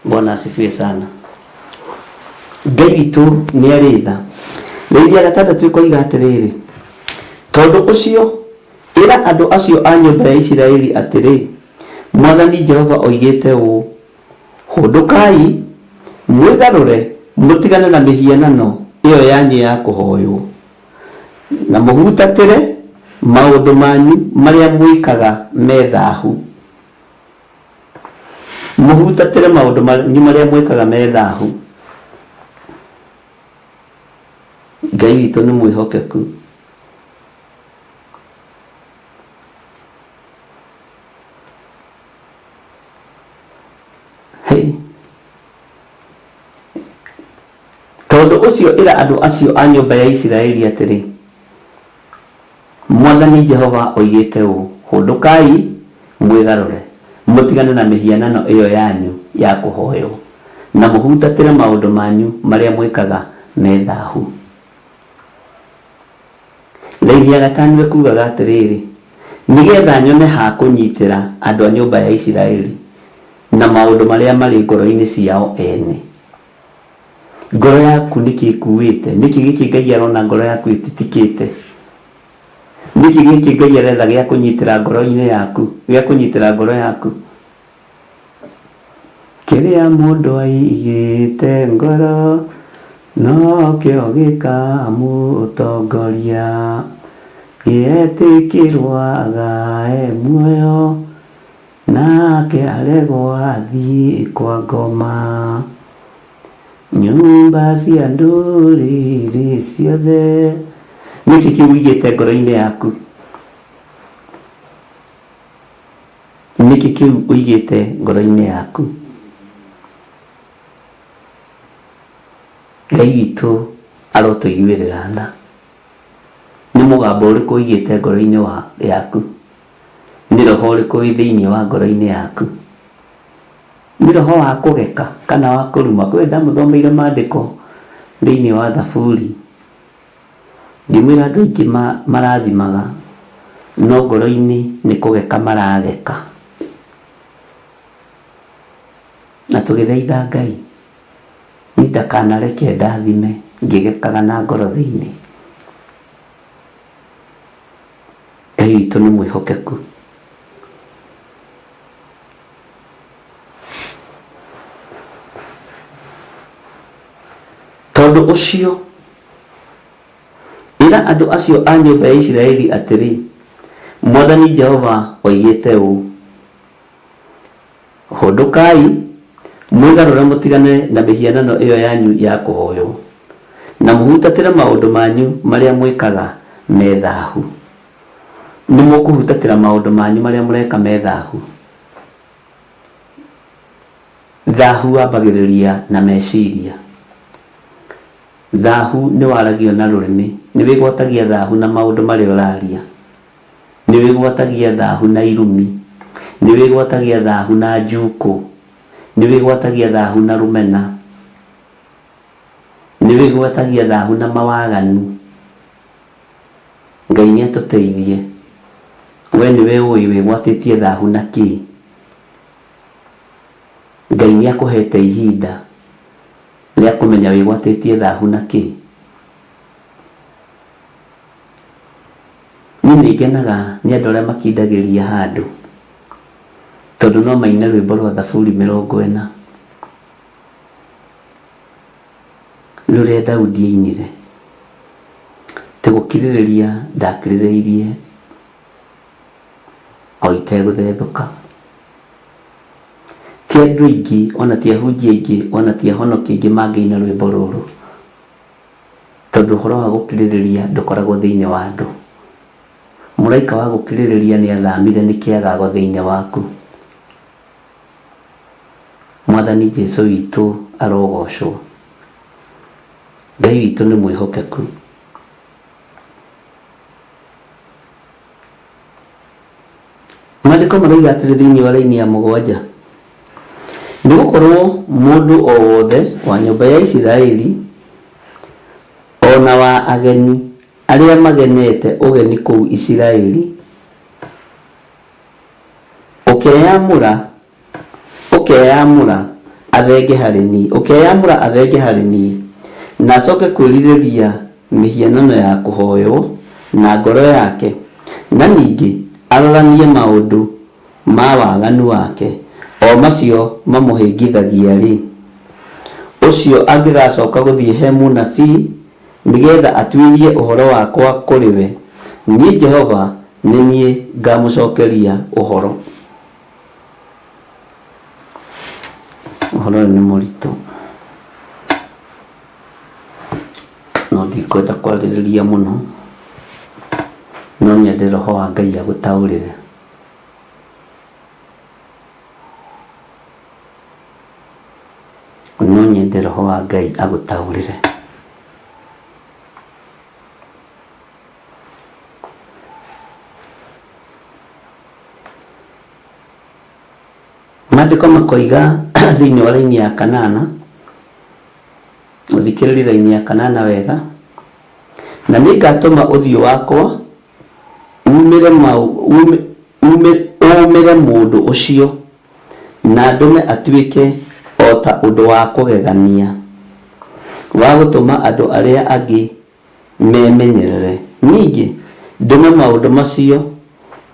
Bwana asifiwe sana. Ngai witu ni aritha Rĩithia gatandatu ikoiga atĩrĩrĩ, tondũ ũcio ĩra andũ acio a nyũmba ya Isiraeli atĩrĩ, Mwathani Jehova oigĩte ũũ, hũndũkai mwĩgarũre mũtigane na mĩhianano ĩyo yanyu ya kũhoywo na mũhutatĩre maũndũ manyu marĩa mwĩkaga me thaahu. Mũhutatĩre maũndũ manyu marĩa mwĩkaga me thaahu. Ngai witũ nĩ mwĩhokeku. Tondũ ũcio ĩra andũ acio a nyũmba ya Isiraeli atĩrĩ, Mwathani Jehova oigĩte ũũ, hũndũkai mwĩgarũre mũtigane na mĩhianano ĩyo yanyu ya kũhoywo na mũhutatĩre maũndũ manyu marĩa mwĩkaga me thaahu. Rĩithia gatano kuugaga atĩrĩrĩ, nĩgetha nyone ha kũnyitĩra andũ a nyũmba ya Isiraeli na maũndũ marĩa marĩ ngoro-inĩ ciao ene. Ngoro yaku nĩkĩ ĩkuĩte? Nĩkĩ gĩkĩ Ngai arona ngoro yaku ĩtitikĩte? Nĩkĩ gĩkĩ Ngai aretha gĩa kũnyitĩra ngoro-inĩ yaku, gĩa kũnyitĩra ngoro yaku? Kĩrĩa mũndũ aigĩte ngoro no kĩo gĩkamũtongoria, gĩetĩkĩrwaga e muoyo nake aregwo athiĩ kwa ngoma. Nyũmba cia ndũrĩrĩ ciothe. Nĩkĩ kĩu ũigĩte ngoro-inĩ yaku? Nĩkĩ kĩu ũigĩte ngoro-inĩ yaku? Ngai witũ arotũiguĩrĩra tha. Nĩ mũgambo ũrĩkũ ũigĩte ngoro-inĩ yaku? Nĩ roho ũrĩkũ wĩ thĩinĩ wa ngoro-inĩ yaku? Nĩ roho wa kũgeka kana wa kũruma? Kwĩ ndamũthomeire maandĩko thĩinĩ wa Thaburi, ngĩmwĩra andũ aingĩ marathimaga no ngoro-inĩ nĩ kũgeka marageka. Na tũgĩthaitha Ngai ndakanareke ndathime ngĩgekaga na ngoro thĩinĩ. Ngai witũ nĩ mwĩhokeku. Tondũ ũcio ĩra andũ acio a nyũmba ya Isiraeli atĩrĩ, Mwathani Jehova oigĩte ũũ, hũndũkai mwĩgarũre mũtigane na mĩhianano ĩyo yanyu ya kũhoywo na mũhutatĩre maũndũ manyu marĩa mwĩkaga me thaahu. Nĩ mũkũhutatĩra maũndũ manyu marĩa mũreka me thaahu. Thaahu wambagĩrĩria na meciria. Thaahu nĩ waragio na rũrĩmĩ. Nĩ wĩgwatagia thaahu na maũndũ marĩa ũraria. Nĩ wĩgwatagia thaahu na irumi. Nĩ wĩgwatagia thaahu na njuko. Nĩ wĩgwatagia thaahu na rũmena. Nĩ wĩgwatagia thaahu na mawaganu. Ngai nĩ atũteithie. We nĩwe ũĩ wĩgwatĩtie thaahu na kĩ? Ngai nĩ akũhete ihinda rĩa kũmenya wĩgwatĩtie thaahu na kĩ. Niĩ nĩngenaga nĩ andũ arĩa makindagĩria handũ, tondũ no maine rwĩmbo rwa Thaburi 40 rũrĩa Daudi ainire, tĩ gũkirĩrĩria ndakirĩrĩirie o itegũthethũka. Ti andũ aingĩ ona ti ahunjia aingĩ ona ti ahonokia aingĩ mangĩina rwĩmbo rũrũ, tondũ ũhoro wa gũkirĩrĩria ndũkoragwo thĩinĩ wa andũ. Mũraika wa gũkirĩrĩria nĩ athamire nĩ kĩagago thĩinĩ waku. Mwathani Jesũ witũ arogocwo. Ngai witũ nĩ mwĩhokeku. Maandĩko marauga atĩrĩ thĩinĩ wa raini ya 7, nĩgũkorwo mũndũ o wothe wa nyũmba ya Isiraeli ona wa ageni arĩa magenete ũgeni kũu Isiraeli ũkeyamũra athenge harĩ niĩ na acoke kwĩrirĩria mĩhianano ya kũhoywo na ngoro yake, na ningĩ aroranie maũndũ ma waganu wake o macio mamũhĩngithagia-rĩ, ũcio angĩgacoka gũthiĩ he mũnabii nĩgetha atuĩrie ũhoro wakwa kũrĩ we, niĩ Jehova nĩ niĩ ngamũcokeria ũhoro. Ũhoro nĩ mũritũ, no ndikwenda kwarĩrĩria mũno, no nyende Roho wa Ngai agũtaũrĩre. No nyende Roho wa Ngai agũtaũrĩre. Maandĩko makoiga thĩinĩ wa raini ya 8, ũthikĩrĩrie raini ya 8 wega, na nĩ ngatũma ũthiũ wakwa umĩre mũndũ ũcio na ndũme atuĩke o ta ũndũ wa kũgegania wa gũtũma andũ arĩa angĩ memenyerere. Ningĩ ndũme maũndũ macio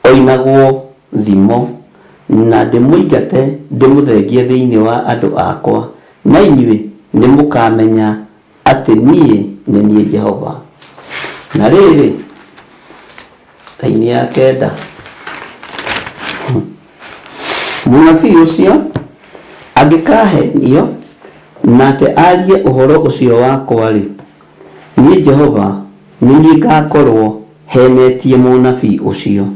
oinagwo thimo na ndĩmũingate ndĩmũthengie thĩinĩ wa andũ akwa, na inyuĩ nĩ mũkamenya atĩ niĩ nĩ niĩ Jehova. Na rĩrĩ, raini ya 9, mũnabii ũcio angĩkahenio nake arie ũhoro ũcio wakwa-rĩ, niĩ Jehova nĩ niĩ ngakorwo henetie mũnabii ũcio,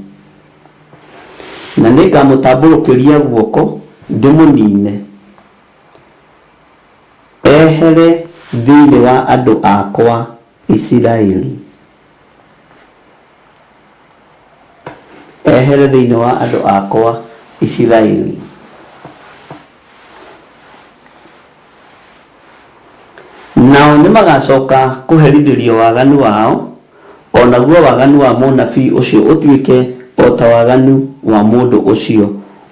na nĩ ngamũtambũrũkĩria guoko ndĩmũnine ehere thĩinĩ wa andũ akwa Isiraeli. Ehere thĩinĩ wa andũ akwa Isiraeli. Nao nĩ magacoka kũherithĩrio waganu wao, onaguo waganu wa mũnabii ũcio ũtuĩke o ta waganu wa mũndũ ũcio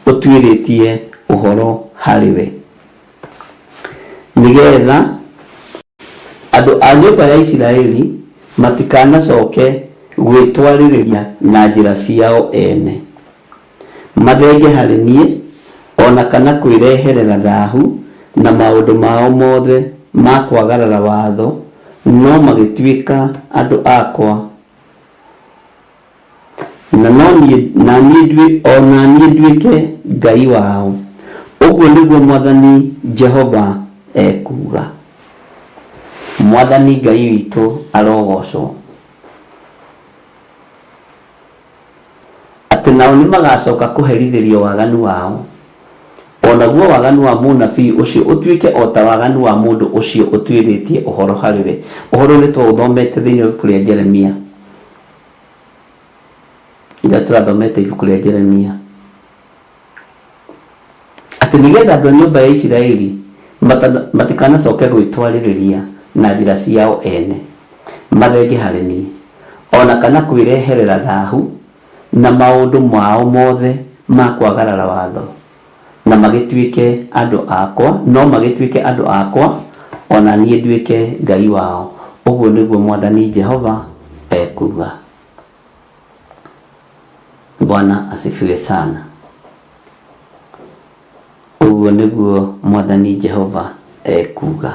ũtuĩrĩtie ũhoro harĩ we, nĩgetha andũ a nyũmba ya Isiraeli matikanacoke gwĩtwarĩrĩria na njĩra ciao ene, mathenge harĩ niĩ ona kana kwĩreherera thaahu na maũndũ mao mothe ma kwagarara watho, no magĩtuĩka andũ akwa, na niĩ nduĩke Ngai wao. Ũguo nĩguo Mwathani Jehova ekuga. Mwathani Ngai witũ arogocwo. Atĩ nao nĩ magacoka kũherithĩrio waganu wao, onaguo waganu wa mũnabii ũcio ũtuĩke o ta waganu wa mũndũ ũcio ũtuĩrĩtie ũhoro harĩ we. Ũhoro nĩ twaũthomete thĩinĩ wa ibuku rĩa Jeremia. Ira tũrathomete ibuku rĩa Jeremia atĩ nĩgetha andũ a nyũmba ya Isiraeli matikanacoke gwĩtwarĩrĩria na njĩra ciao ene, mathenge harĩ niĩ ona kana kwĩreherera thaahu na maũndũ mao mothe ma kwagarara watho, na magĩtuĩke andũ akwa, no magĩtuĩke andũ akwa ona niĩ nduĩke Ngai wao. Ũguo nĩguo Mwathani Jehova ekuga. Bwana asifiwe sana. Ũguo nĩguo Mwathani Jehova ekuga.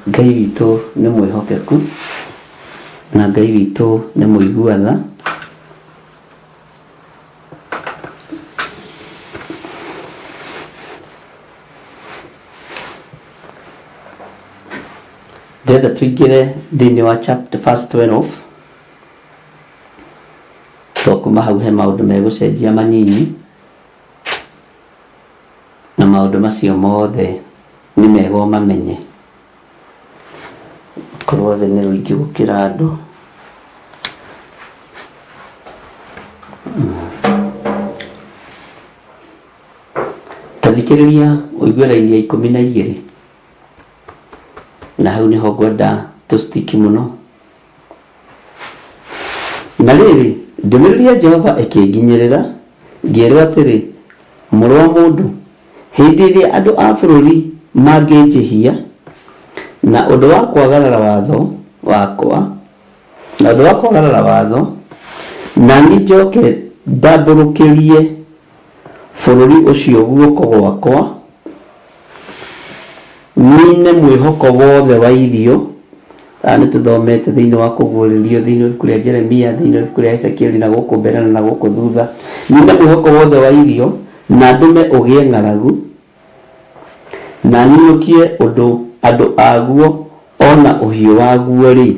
Ngai witũ nĩ mwĩhokeku na Ngai witũ nĩ mũigua-tha. Ndĩrenda tũingĩre thĩinĩ wa chapter verse 12. Kuma hau he maũndũ megũcenjia manini, na maũndũ macio mothe nĩ mega ũmamenye, korwo thĩ nĩ rũingĩ gũkĩra andũ. Ta thikĩrĩria ũigue raini ya 12, na hau nĩho ngwenda tũstiki mũno. Na rĩrĩ ndũmĩrĩri ya Jehova ĩkĩnginyĩrĩra, ngĩĩrwo atĩrĩ, mũrũ wa mũndũ, hĩndĩ ĩrĩa andũ a bũrũri mangĩnjĩhia na ũndũ wa kwagarara watho wakwa, na niĩ njoke ndambũrũkĩrie bũrũri ũcio guoko gwakwa, nine mwĩhoko wothe wa irio. Nĩ tũthomete thĩinĩ wa kũguũrĩrio thĩinĩ wa ibuku rĩa Jeremia, thĩinĩ wa ibuku rĩa Ezekieli, na gũkũ mbere na gũkũ thutha. Nine mwĩhoko wothe wa irio, na ndũme ũgĩe ng'aragu, na niũkie ũndũ andũ aguo ona ũhiũ waguo-rĩ.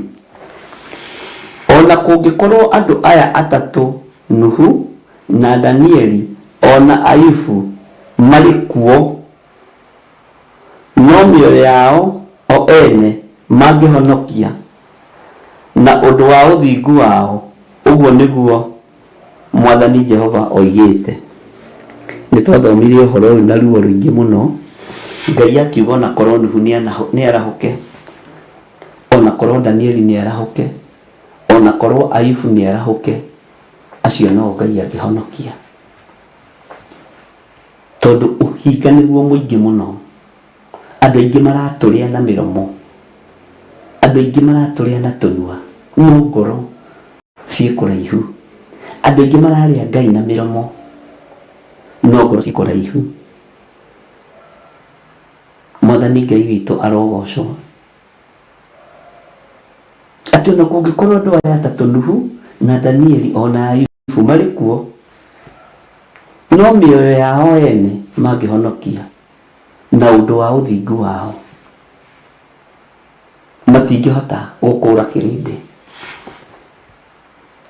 Ona kũngĩkorwo andũ aya atatũ, Nuhu na Danieli ona Ayubu marĩ kuo, no mĩoyo yao o ene mangĩhonokia na ũndũ wa ũthingu wao, ũguo nĩguo Mwathani Jehova oigĩte. Nĩ twathomirie ũhoro ũyũ na ruo rũingĩ mũno. Ngai akiuga ona korwo Nuhu nĩ arahũke, ona korwo Danieli nĩ arahũke, ona korwo Ayubu nĩ arahũke, acio no Ngai angĩhonokia, tondũ ũhinga nĩguo mũingĩ mũno. Andũ aingĩ maratũrĩa na mĩromo, andũ aingĩ maratũrĩa na tũnua, no ngoro ciĩ kũraihu. Andũ aingĩ mararĩa Ngai na mĩromo, no ngoro ciĩ kũraihu. Mwathani Ngai witũ arogocwo. Atĩ ona kũngĩkorwo andũ aya atatũ, Nuhu na Danieli ona Ayubu marĩ kuo, no mĩoyo yao ene mangĩhonokia na ũndũ wa ũthingu wao, matingĩhota gũkũũra kĩrĩndĩ.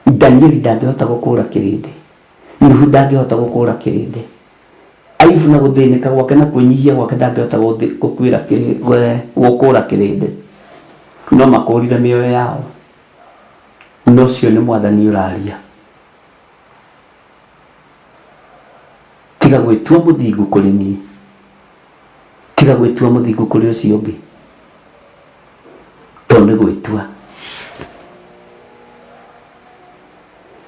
Danieli ndangĩhota gũkũũra kĩrĩndĩ, Nuhu ndangĩhota gũkũũra kĩrĩndĩ, Ayubu na gũthĩnĩka gwake na kwĩnyihia gwake ndangĩhota gũkũũra kĩrĩndĩ, no makũũrire mĩoyo yao. No cio nĩ Mwathani ũraria. Tiga gwĩtua mũthingu kũrĩ niĩ, tiga gwĩtua mũthingu kũrĩ ũcio ũngĩ, tondũ nĩ gwĩtua.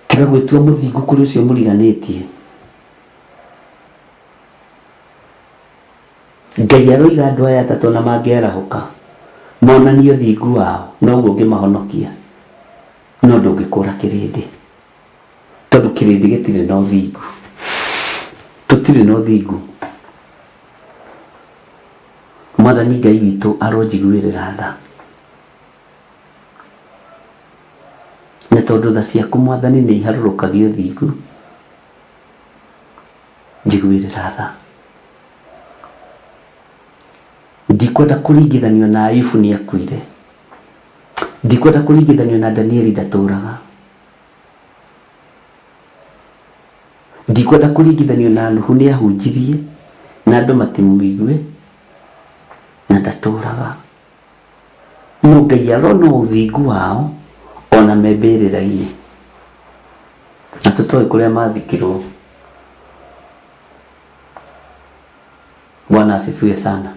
Tiga gwĩtua mũthingu kũrĩ ũcio mũriganĩtie. Ngai aroiga andũ aya atatũ na mangĩarahũka monanie ũthingu wao, noguo ũngĩmahonokia, no ndũngĩkũũra kĩrĩndĩ, tondũ kĩrĩndĩ gĩtirĩ na ũthingu. Tũtirĩ na ũthingu. Mwathani Ngai witũ aronjiguĩrĩra tha, na tondũ tha ciaku Mwathani nĩ iharũrũkagia ũthingu, njiguĩrĩra tha. Ndikwenda kũringithanio na Ayubu nĩ akuire, ndikwenda kũringithanio na Danieli ndatũũraga, ndikwenda kũringithanio na Nuhu nĩ ahunjirie na andũ matimũigue na ndatũũraga. No Ngai arona ũthingu wao ona me mbĩrĩra-inĩ, na tũtoĩ kũrĩa mathikĩrwo. Bwana asifiwe sana.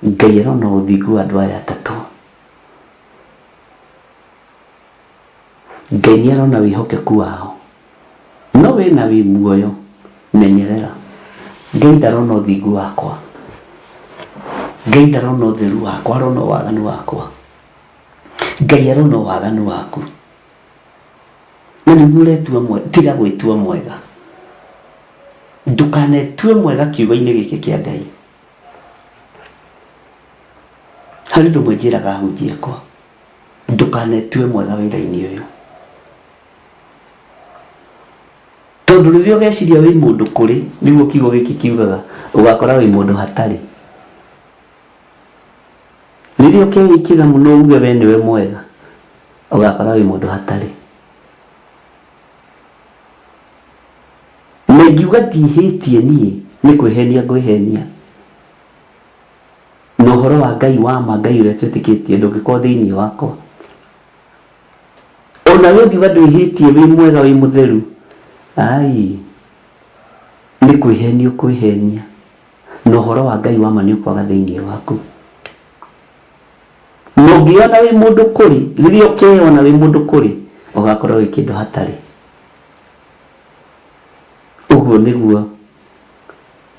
Ngai arona ũthingu wa andũ aya atatũ. Ngai nĩ arona wĩhokeku wao, no wĩna wĩ muoyo menyerera. Ngai ndarona ũthingu wakwa, Ngai ndarona ũtheru wakwa, arona waganu wakwa. Ngai arona waganu waku, na nĩguo ũretua tiga gwĩtua mwega. Ndũkanetue mwega kiugo-inĩ gĩkĩ kĩa Ngai. hari ndå mwä njä raga hunjia kwa ndũkanetue mwega wĩra-inĩ ũyũ, tondũ rĩrĩa ũgeciria wĩ mũndũ kũrĩ, nĩguo kiugo gĩkĩ kiugaga, ũgakora wĩ mũndũ hatarĩ. Rĩrĩa ũkeĩkĩra mũno uge we nĩwe mwega, ũgakora wĩ mũndũ hatarĩ. Na ingiuga ndihĩtie niĩ, nĩ kwĩhenia ngwĩhenia, na ũhoro wa Ngai wa ma, Ngai ũrĩa twĩtĩkĩtie ndũngĩkorwo thĩinĩ wakwa. Ona we ngiuga ndwĩhĩtie wĩ mwega wĩ mũtheru, ai nĩ kwĩhenia ũkwĩhenia, na ũhoro wa Ngai wa ma nĩ ũkwaga thĩinĩ waku. Na ũngĩona wĩ mũndũ kũrĩ, rĩrĩa ũkeona wĩ mũndũ kũrĩ, ũgakorwo wĩ kĩndũ hatarĩ. Ũguo nĩguo,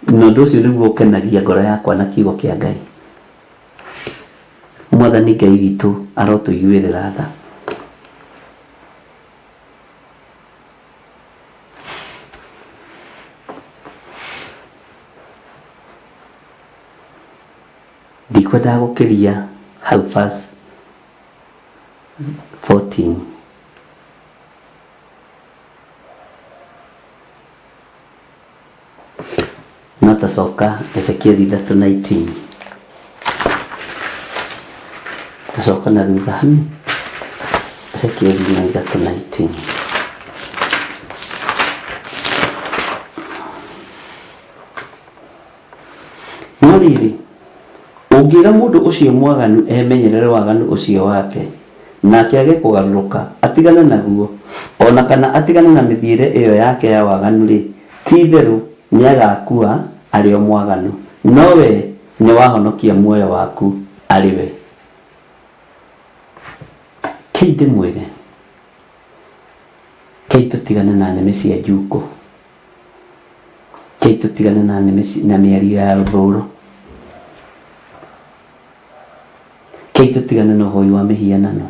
na ũndũ ũcio nĩguo ũkenagia ngoro yakwa na kiugo kĩa Ngai. Mwathani Ngai witũ arotũiguĩrĩra tha. Ndikwenda gũkĩria hau verse 14. No tacoka Ezekieli 3:19. Tacoka na thutha hanini Ezekieli 3:19. No rĩrĩ, ũngĩra mũndũ ũcio mwaganu emenyerere waganu ũcio wake, nake age kũgarũrũka atigane naguo, ona kana atigane na mĩthiĩre ĩyo yake ya waganu rĩ, ti-itherũ nĩagakua arĩ o mwaganu, no we nĩ wahonokia muoyo waku arĩ we. Kĩi ndĩmwĩre, kĩi tũtigane na nĩmĩ cia njukũ, kĩi tũtigane na mĩario ya rũthũũro, kĩi tũtigane na ũhoi wa mĩhianano.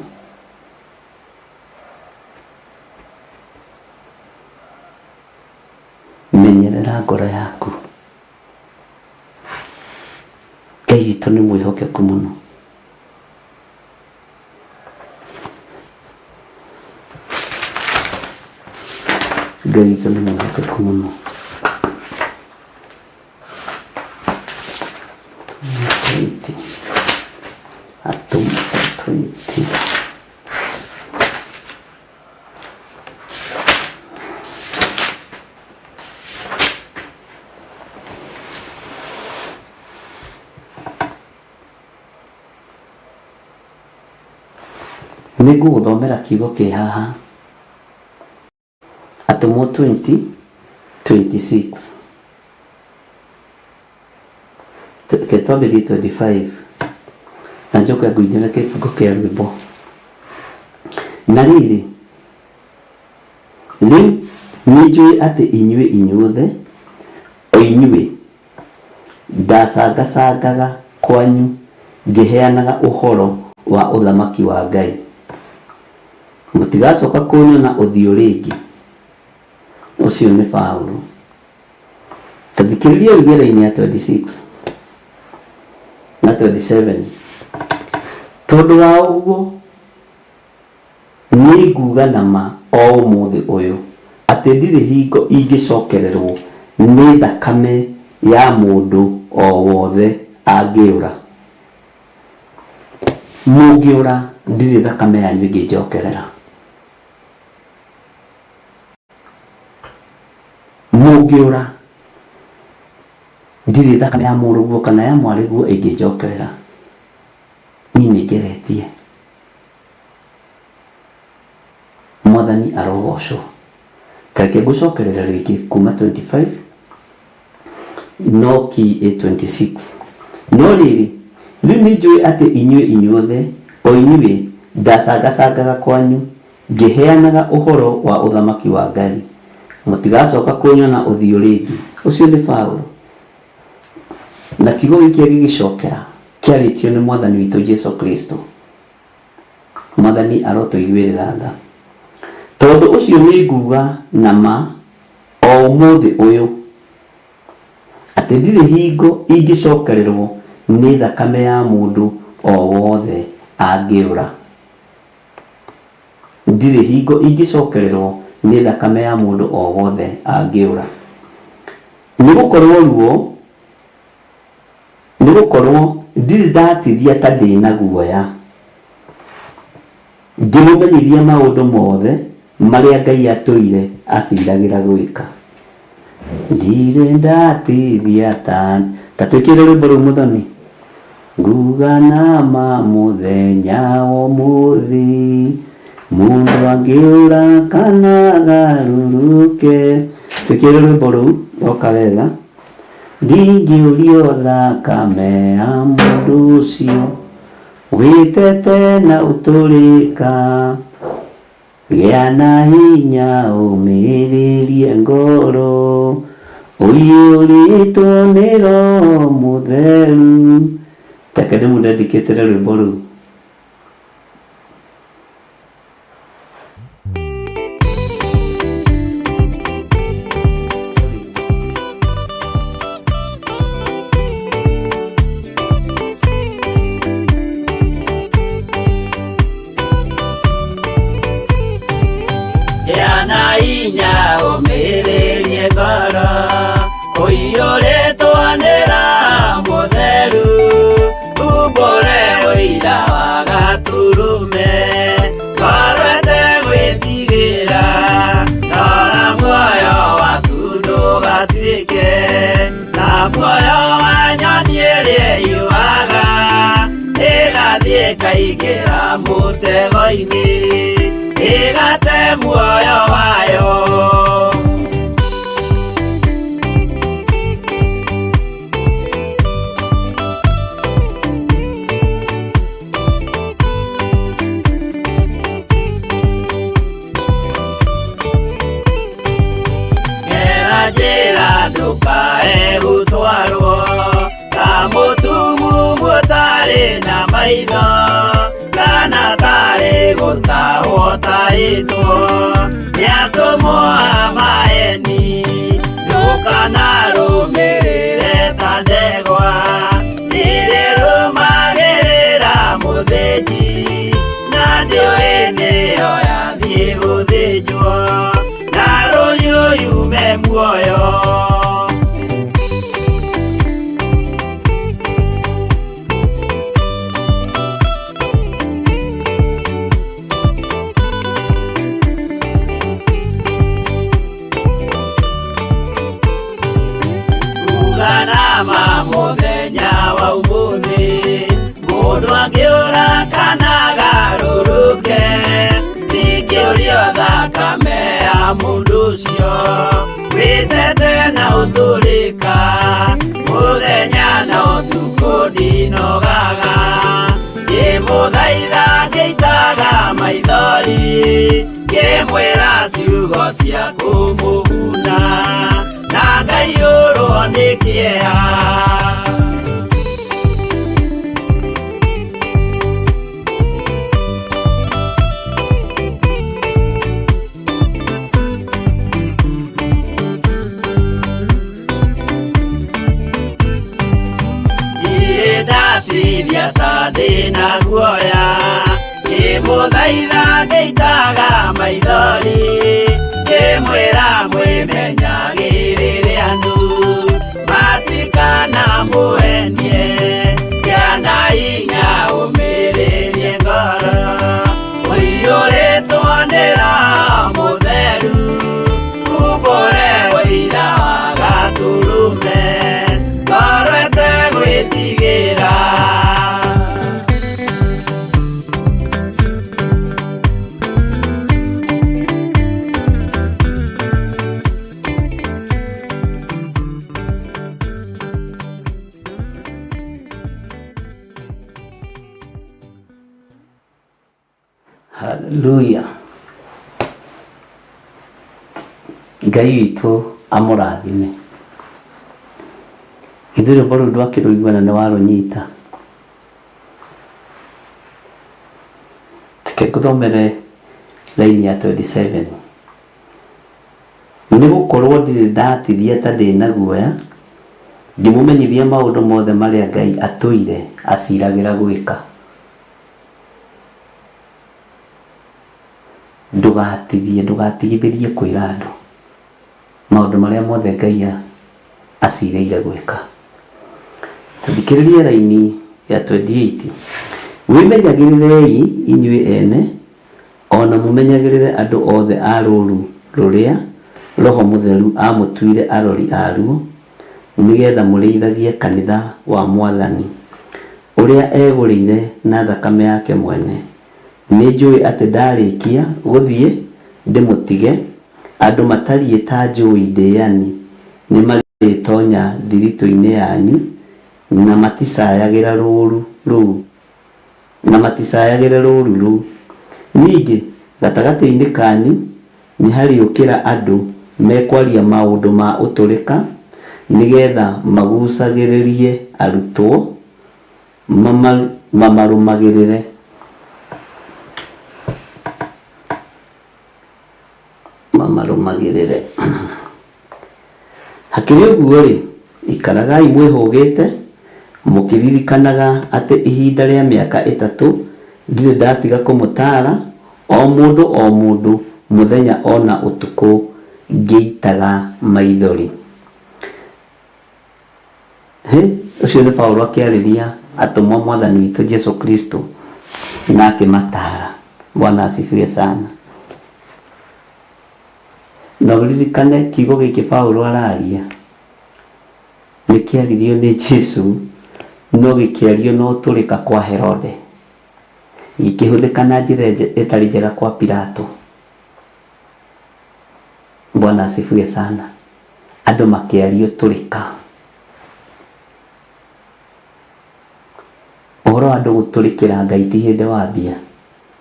Menyerera ngoro yaku. Ngai witũ nĩ mwĩhokeku mũno. Ngai witũ nĩ mwĩhokeku mũno. Nĩngũgũthomera kiugo kĩ haha, Atũmwo 20:26. Ketwambĩrĩrie 25 na njoke ngũinĩre kĩbungo kĩa rwĩmbo. Na rĩrĩ, rĩu nĩnjũĩ atĩ inyuĩ inyuothe, o inyuĩ ndacangacangaga kwanyu ngĩheanaga ũhoro wa ũthamaki wa Ngai, mũtigacoka kũnyona ũthiũ rĩngĩ. Ũcio nĩ Paulo. Tathikĩrĩria wĩra-inĩ ya 26 na 27. Tondũ wa ũguo nĩ nguga na ma o ũmũthĩ ũyũ atĩ ndirĩ hingo ingĩcokererwo nĩ thakame ya mũndũ o wothe angĩũra. Mũngĩũra ndirĩ thakame yanyu ĩngĩnjokerera. Mũngĩũra ndirĩ thakame ya mũrũguo kana ya mwarĩguo ĩngĩnjokerera. Niĩ nĩngeretie. Mwathani arogocwo. Kareke ngũcokerera rĩngĩ kuma 25 no ki 26. No rĩrĩ, rĩu nĩnjũĩ atĩ inyuĩ inyuothe, o inyuĩ ndacangacangaga kwanyu ngĩheanaga ũhoro wa ũthamaki wa Ngai, mũtigacoka kũnyona ũthiũ rĩngĩ. Ũcio nĩ Paulo. Na kiugo gĩkĩ gĩgĩcokera kĩarĩtio nĩ Mwathani witũ Jesũ Kristo. Mwathani arotũiguĩrĩra tha. Tondũ ũcio nĩ nguga na ma o ũmũthĩ ũyũ atĩ ndirĩ hingo ingĩcokererwo nĩ thakame ya mũndũ o wothe angĩũra. Ndirĩ hingo ingĩcokererwo nĩ thakame ya mũndũ o wothe angĩũra. Nĩgũkorwo ndirĩ ndatithia ta ndĩna guoya, ngĩmũmenyithia maũndũ mothe marĩa Ngai atũire aciragĩra gwĩka. Ndirĩ ndatithia ta twĩkĩre rwĩmbo rũu Mũthoni. Nguga nama mũthenya ũmũthĩ, mũndũ angĩũra kana garũrũke. Twĩkĩre rwĩmbo rũu roka wega. Ndingĩũrio thakame ya mũndũ ũcio, wĩtete na ũtũrĩka, gĩa na hinya ũmĩrĩrie ngoro, ũiyũrĩtwo nĩ Roho Mũtheru. Reke ndĩmũdedicate rwĩmbo rũu. Kaigera mũtego-inĩ ĩgate muoyo wayo. Gera njĩra ndũkae gũtwarwo ta mũtumu mũtarĩ na maitho, kana tarĩ gũtahwo taĩtwo nĩ atũmwo a maeni. Ndũkanarũmĩrĩre ta ndegwa ĩrĩrũmagĩrĩra mũthĩnji, na ndĩũĩ nĩyo yathiĩ gũthĩnjwo na rũhiũ yume muoyo. Mũthenya wa ũmũthĩ, mũndũ angĩũra kana garũrũke, ndingĩũrio thakame ya mũndũ ũcio, wĩtete na ũtũrĩka, mũthenya na ũtukũ ndinogaga, ngĩmũthaitha ngĩitaga maithori, ngĩmwĩra ciugo cia kũmũguna, na ngaiyũrwo nĩ kĩeha. Ndatithia ta ndĩna guoya, ngĩmũthaitha ngĩitaga maithori, ngĩmwĩra mwĩmenyagĩrĩre andũ matikana mũhenie, gĩa na hinya ũmĩrĩrie ngoro, ũiyũrĩtwo nĩ Roho Mũtheru, umbũre ũira wa gatũrũme, ngoro ĩtegwĩtigĩra. Haleluya. Ngai witũ amũrathime. Ithuĩ rwĩmbo rũu ndwakĩrũigua na nĩwarũnyita. Reke ngũthomere raini ya 27. Nĩgũkorwo ndirĩ ndatithia ta ndĩna guoya, Ndimumenyithia maundu mothe maria Ngai atwire aciragira gwika. Ndugatigithirie kwira andu maundu maria mothe Ngai aciriire gwika. Tuthikiririe raini ya 28. Wimenyagĩrĩrei inyuĩ ene, ona mumenyagĩrĩre andu othe a rũũru rũrĩa Roho Mũtheru amũtuire arori aruo, nigetha mũrĩithagie kanitha wa Mwathani ũrĩa egũrĩire na thakame yake mwene. Nĩnjũĩ atĩ ndarĩkia gũthiĩ ndĩmũtige, andũ matariĩ ta njũĩ ndĩani nĩmarĩtonya thiritũ-inĩ yanyu, na maticayagĩra rũũru rũu. Ningĩ gatagatĩ-inĩ kanyu nĩ hariũkĩra andũ mekwaria maũndũ ma ũtũrĩka, nigetha magucagĩrĩrie arutwo mamarũmagĩrĩre. Hakĩrĩ ũguo-rĩ, ikaragai mwĩhũgĩte, mũkĩririkanaga atĩ ihinda rĩa mĩaka 3 ndirĩ ndatiga kũmũtaara o mũndũ mũthenya ona ũtukũ ngĩitaga maithori. Ũcio nĩ Paulo akĩarĩria atũmwo Mwathani witũ Jesu Kristo na akĩmataara. Bwana asifiwe sana. Na ũririkane kiugo gĩkĩ Paulo araria nĩ kĩaririo nĩ Jesu, no gĩkĩario no ũtũrĩka kwa Herode, gĩkĩhũthĩka na njĩra ĩtarĩ njega kwa Pilato. Bwana asifiwe sana. Andũ makĩario ũtũrĩka. Ũhoro wa andũ gũtũrĩkĩra Ngai ti hĩndĩ wambia.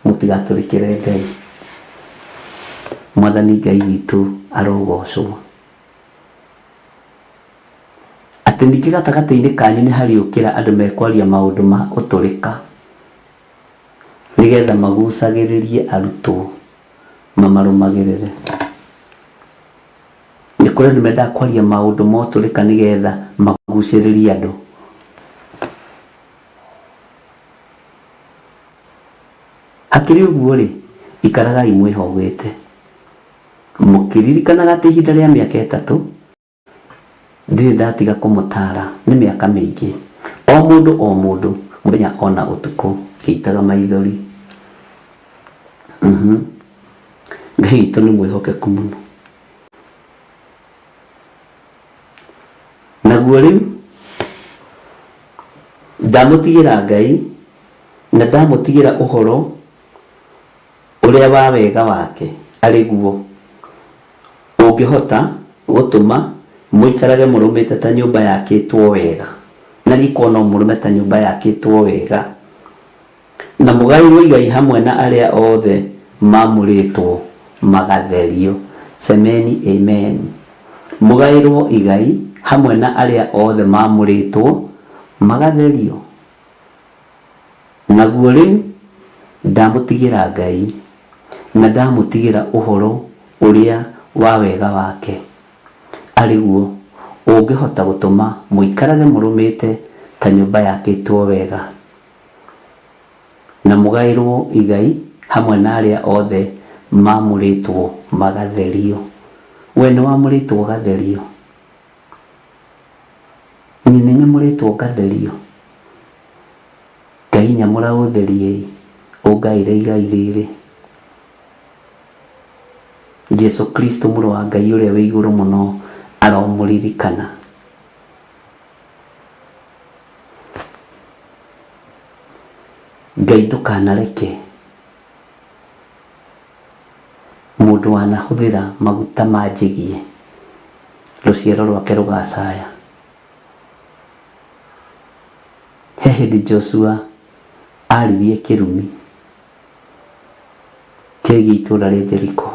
Mũtigatũrĩkĩre Ngai. Mwathani Ngai witũ arogocwo. Atĩ ningĩ gatagatĩ-inĩ kanyu nĩ hariũkĩra andũ mekwaria maũndũ ma ũtũrĩka, nigetha magucagĩrĩrie arutwo mamarũmagĩrĩre. Nĩ kũrĩ andũ mendaga kwaria maũndũ ma ũtũrĩka nigetha magucĩrĩrie andũ. Hakĩrĩ ũguo-rĩ, ikaragai mwĩhũgĩte, mũkĩririkanaga atĩ ihinda rĩa mĩaka 3 ndirĩ ndatiga kũmũtaara. Nĩ mĩaka mĩingĩ, o mũndũ mũthenya ona ũtukũ ngĩitaga maithori. Ngai witũ nĩ mwĩhokeku mũno. Naguo rĩu ndamũtigĩra Ngai na ndamũtigĩra ũhoro ũrĩa wa wega wake arĩ guo ũngĩhota gũtũma mũikarage mũrũmĩte ta nyũmba yakĩtwo wega. Na rĩko no mũrũme ta nyũmba yakĩtwo wega, na mũgaĩrwo igai hamwe na arĩa othe mamũrĩtwo magatherio. Semeni amen. Mũgaĩrwo igai hamwe na arĩa othe mamũrĩtwo magatherio. Naguo rĩu ndamũtigĩra Ngai na ndamũtigĩra ũhoro ũrĩa wa wega wake arĩ guo ũngĩhota gũtũma mũikarage mũrũmĩte ta nyũmba yakĩtwo wega, na mũgaĩrwo igai hamwe na arĩa othe mamũrĩtwo magatherio. We nĩ wamũrĩtwo ũgatherio? Niĩ nĩ nyamũrĩtwo ngatherio? Ngai nyamũra ũtherie, ũngaĩre igai rĩrĩ. Jesu Kristo mũrũ wa Ngai ũrĩa wĩ igũrũ mũno aromũririkana. Ngai ndũkanareke mũndũ wanahũthĩra maguta manjĩgie rũciaro rwake rũgacaya. He hĩndĩ Joshua aririe kĩrumi kĩgiĩ itũũra rĩa Jeriko.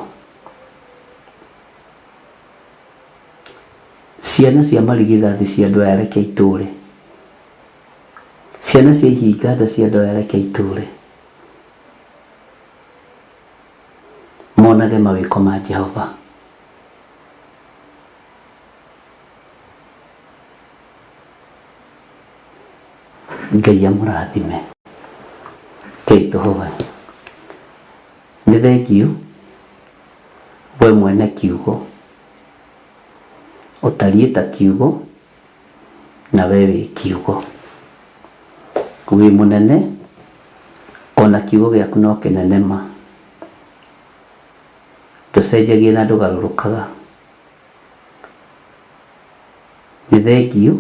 Ciana cia marigithathi cia andũ aya reke itũũre, ciana cia ihinga nda cia andũ aya reke itũũre, monage mawĩko ma Jehova. Ngai amũrathime. Kei tũhoe. Nĩ thengiũ we mwene kiugo, ũtariĩ ta kiugo na we wĩ kiugo, wĩ mũnene ona kiugo gĩaku no kĩnenema, ndũcenjagia na ndũgarũrũkaga. Nĩ thengiũ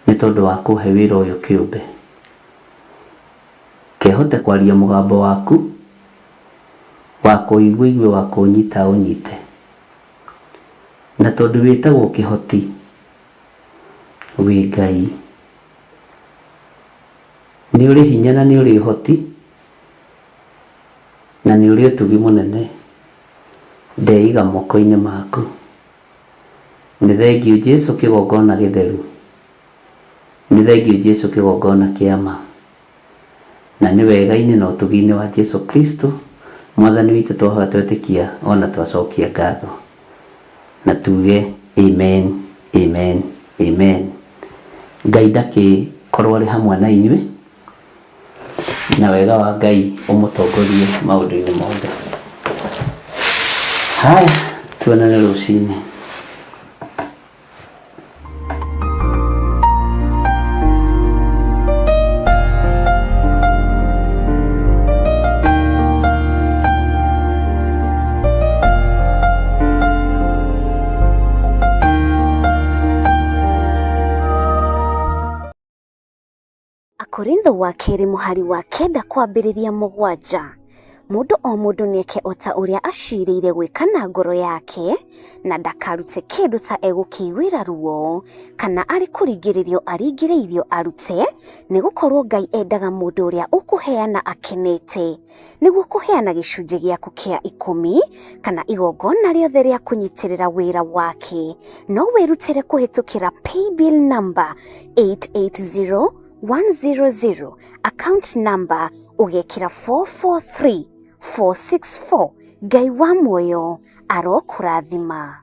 nĩ tondũ wa kũhe wĩra ũyũ kĩũmbe kehote kwaria mũgambo waku, wa kũigua igue, wa kũnyita ũnyite, na tondũ wĩtagwo kĩhoti wĩ Ngai, nĩ ũrĩ hinya na nĩ ũrĩ ũhoti na nĩ ũrĩ ũtugi mũnene, ndeiga moko-inĩ maku. Nĩ thengiũ Jesũ kĩgongona gĩtheru, nĩ thengiũ Jesũ kĩgongona kĩama, na nĩ wega-inĩ na ũtugi-inĩ wa Jesũ Kristo Mwathani witũ twahoya twetĩkia ona twacokia ngatho na tuge amen, amen, amen. Ngai ndakĩkorwo arĩ hamwe na inyuĩ, na wega wa Ngai ũmũtongorie maũndũ-inĩ mothe. Haya, tuonane rũciinĩ. Korintho wa kerĩ mũhari wa 9 kwambĩrĩria 7. Mũndũ o mũndũ nĩeke o ta ũrĩa acirĩire gwĩka na ngoro yake, na ndakarute kĩndũ ta egũkĩiguĩra ruo, kana arĩ kũringĩrĩrio aringĩrĩirio arute, nĩgũkorwo Ngai endaga mũndũ ũrĩa ũkũheana akenete, nĩguo kũheana gĩcunjĩ gĩaku kĩa 10 kana igongona rĩothe rĩa kũnyitĩrĩra wĩra wake. No wĩrutĩre kũhĩtũkĩra paybill number 880100, account number ugekĩra 443464. Ngai wa muoyo arokũrathima.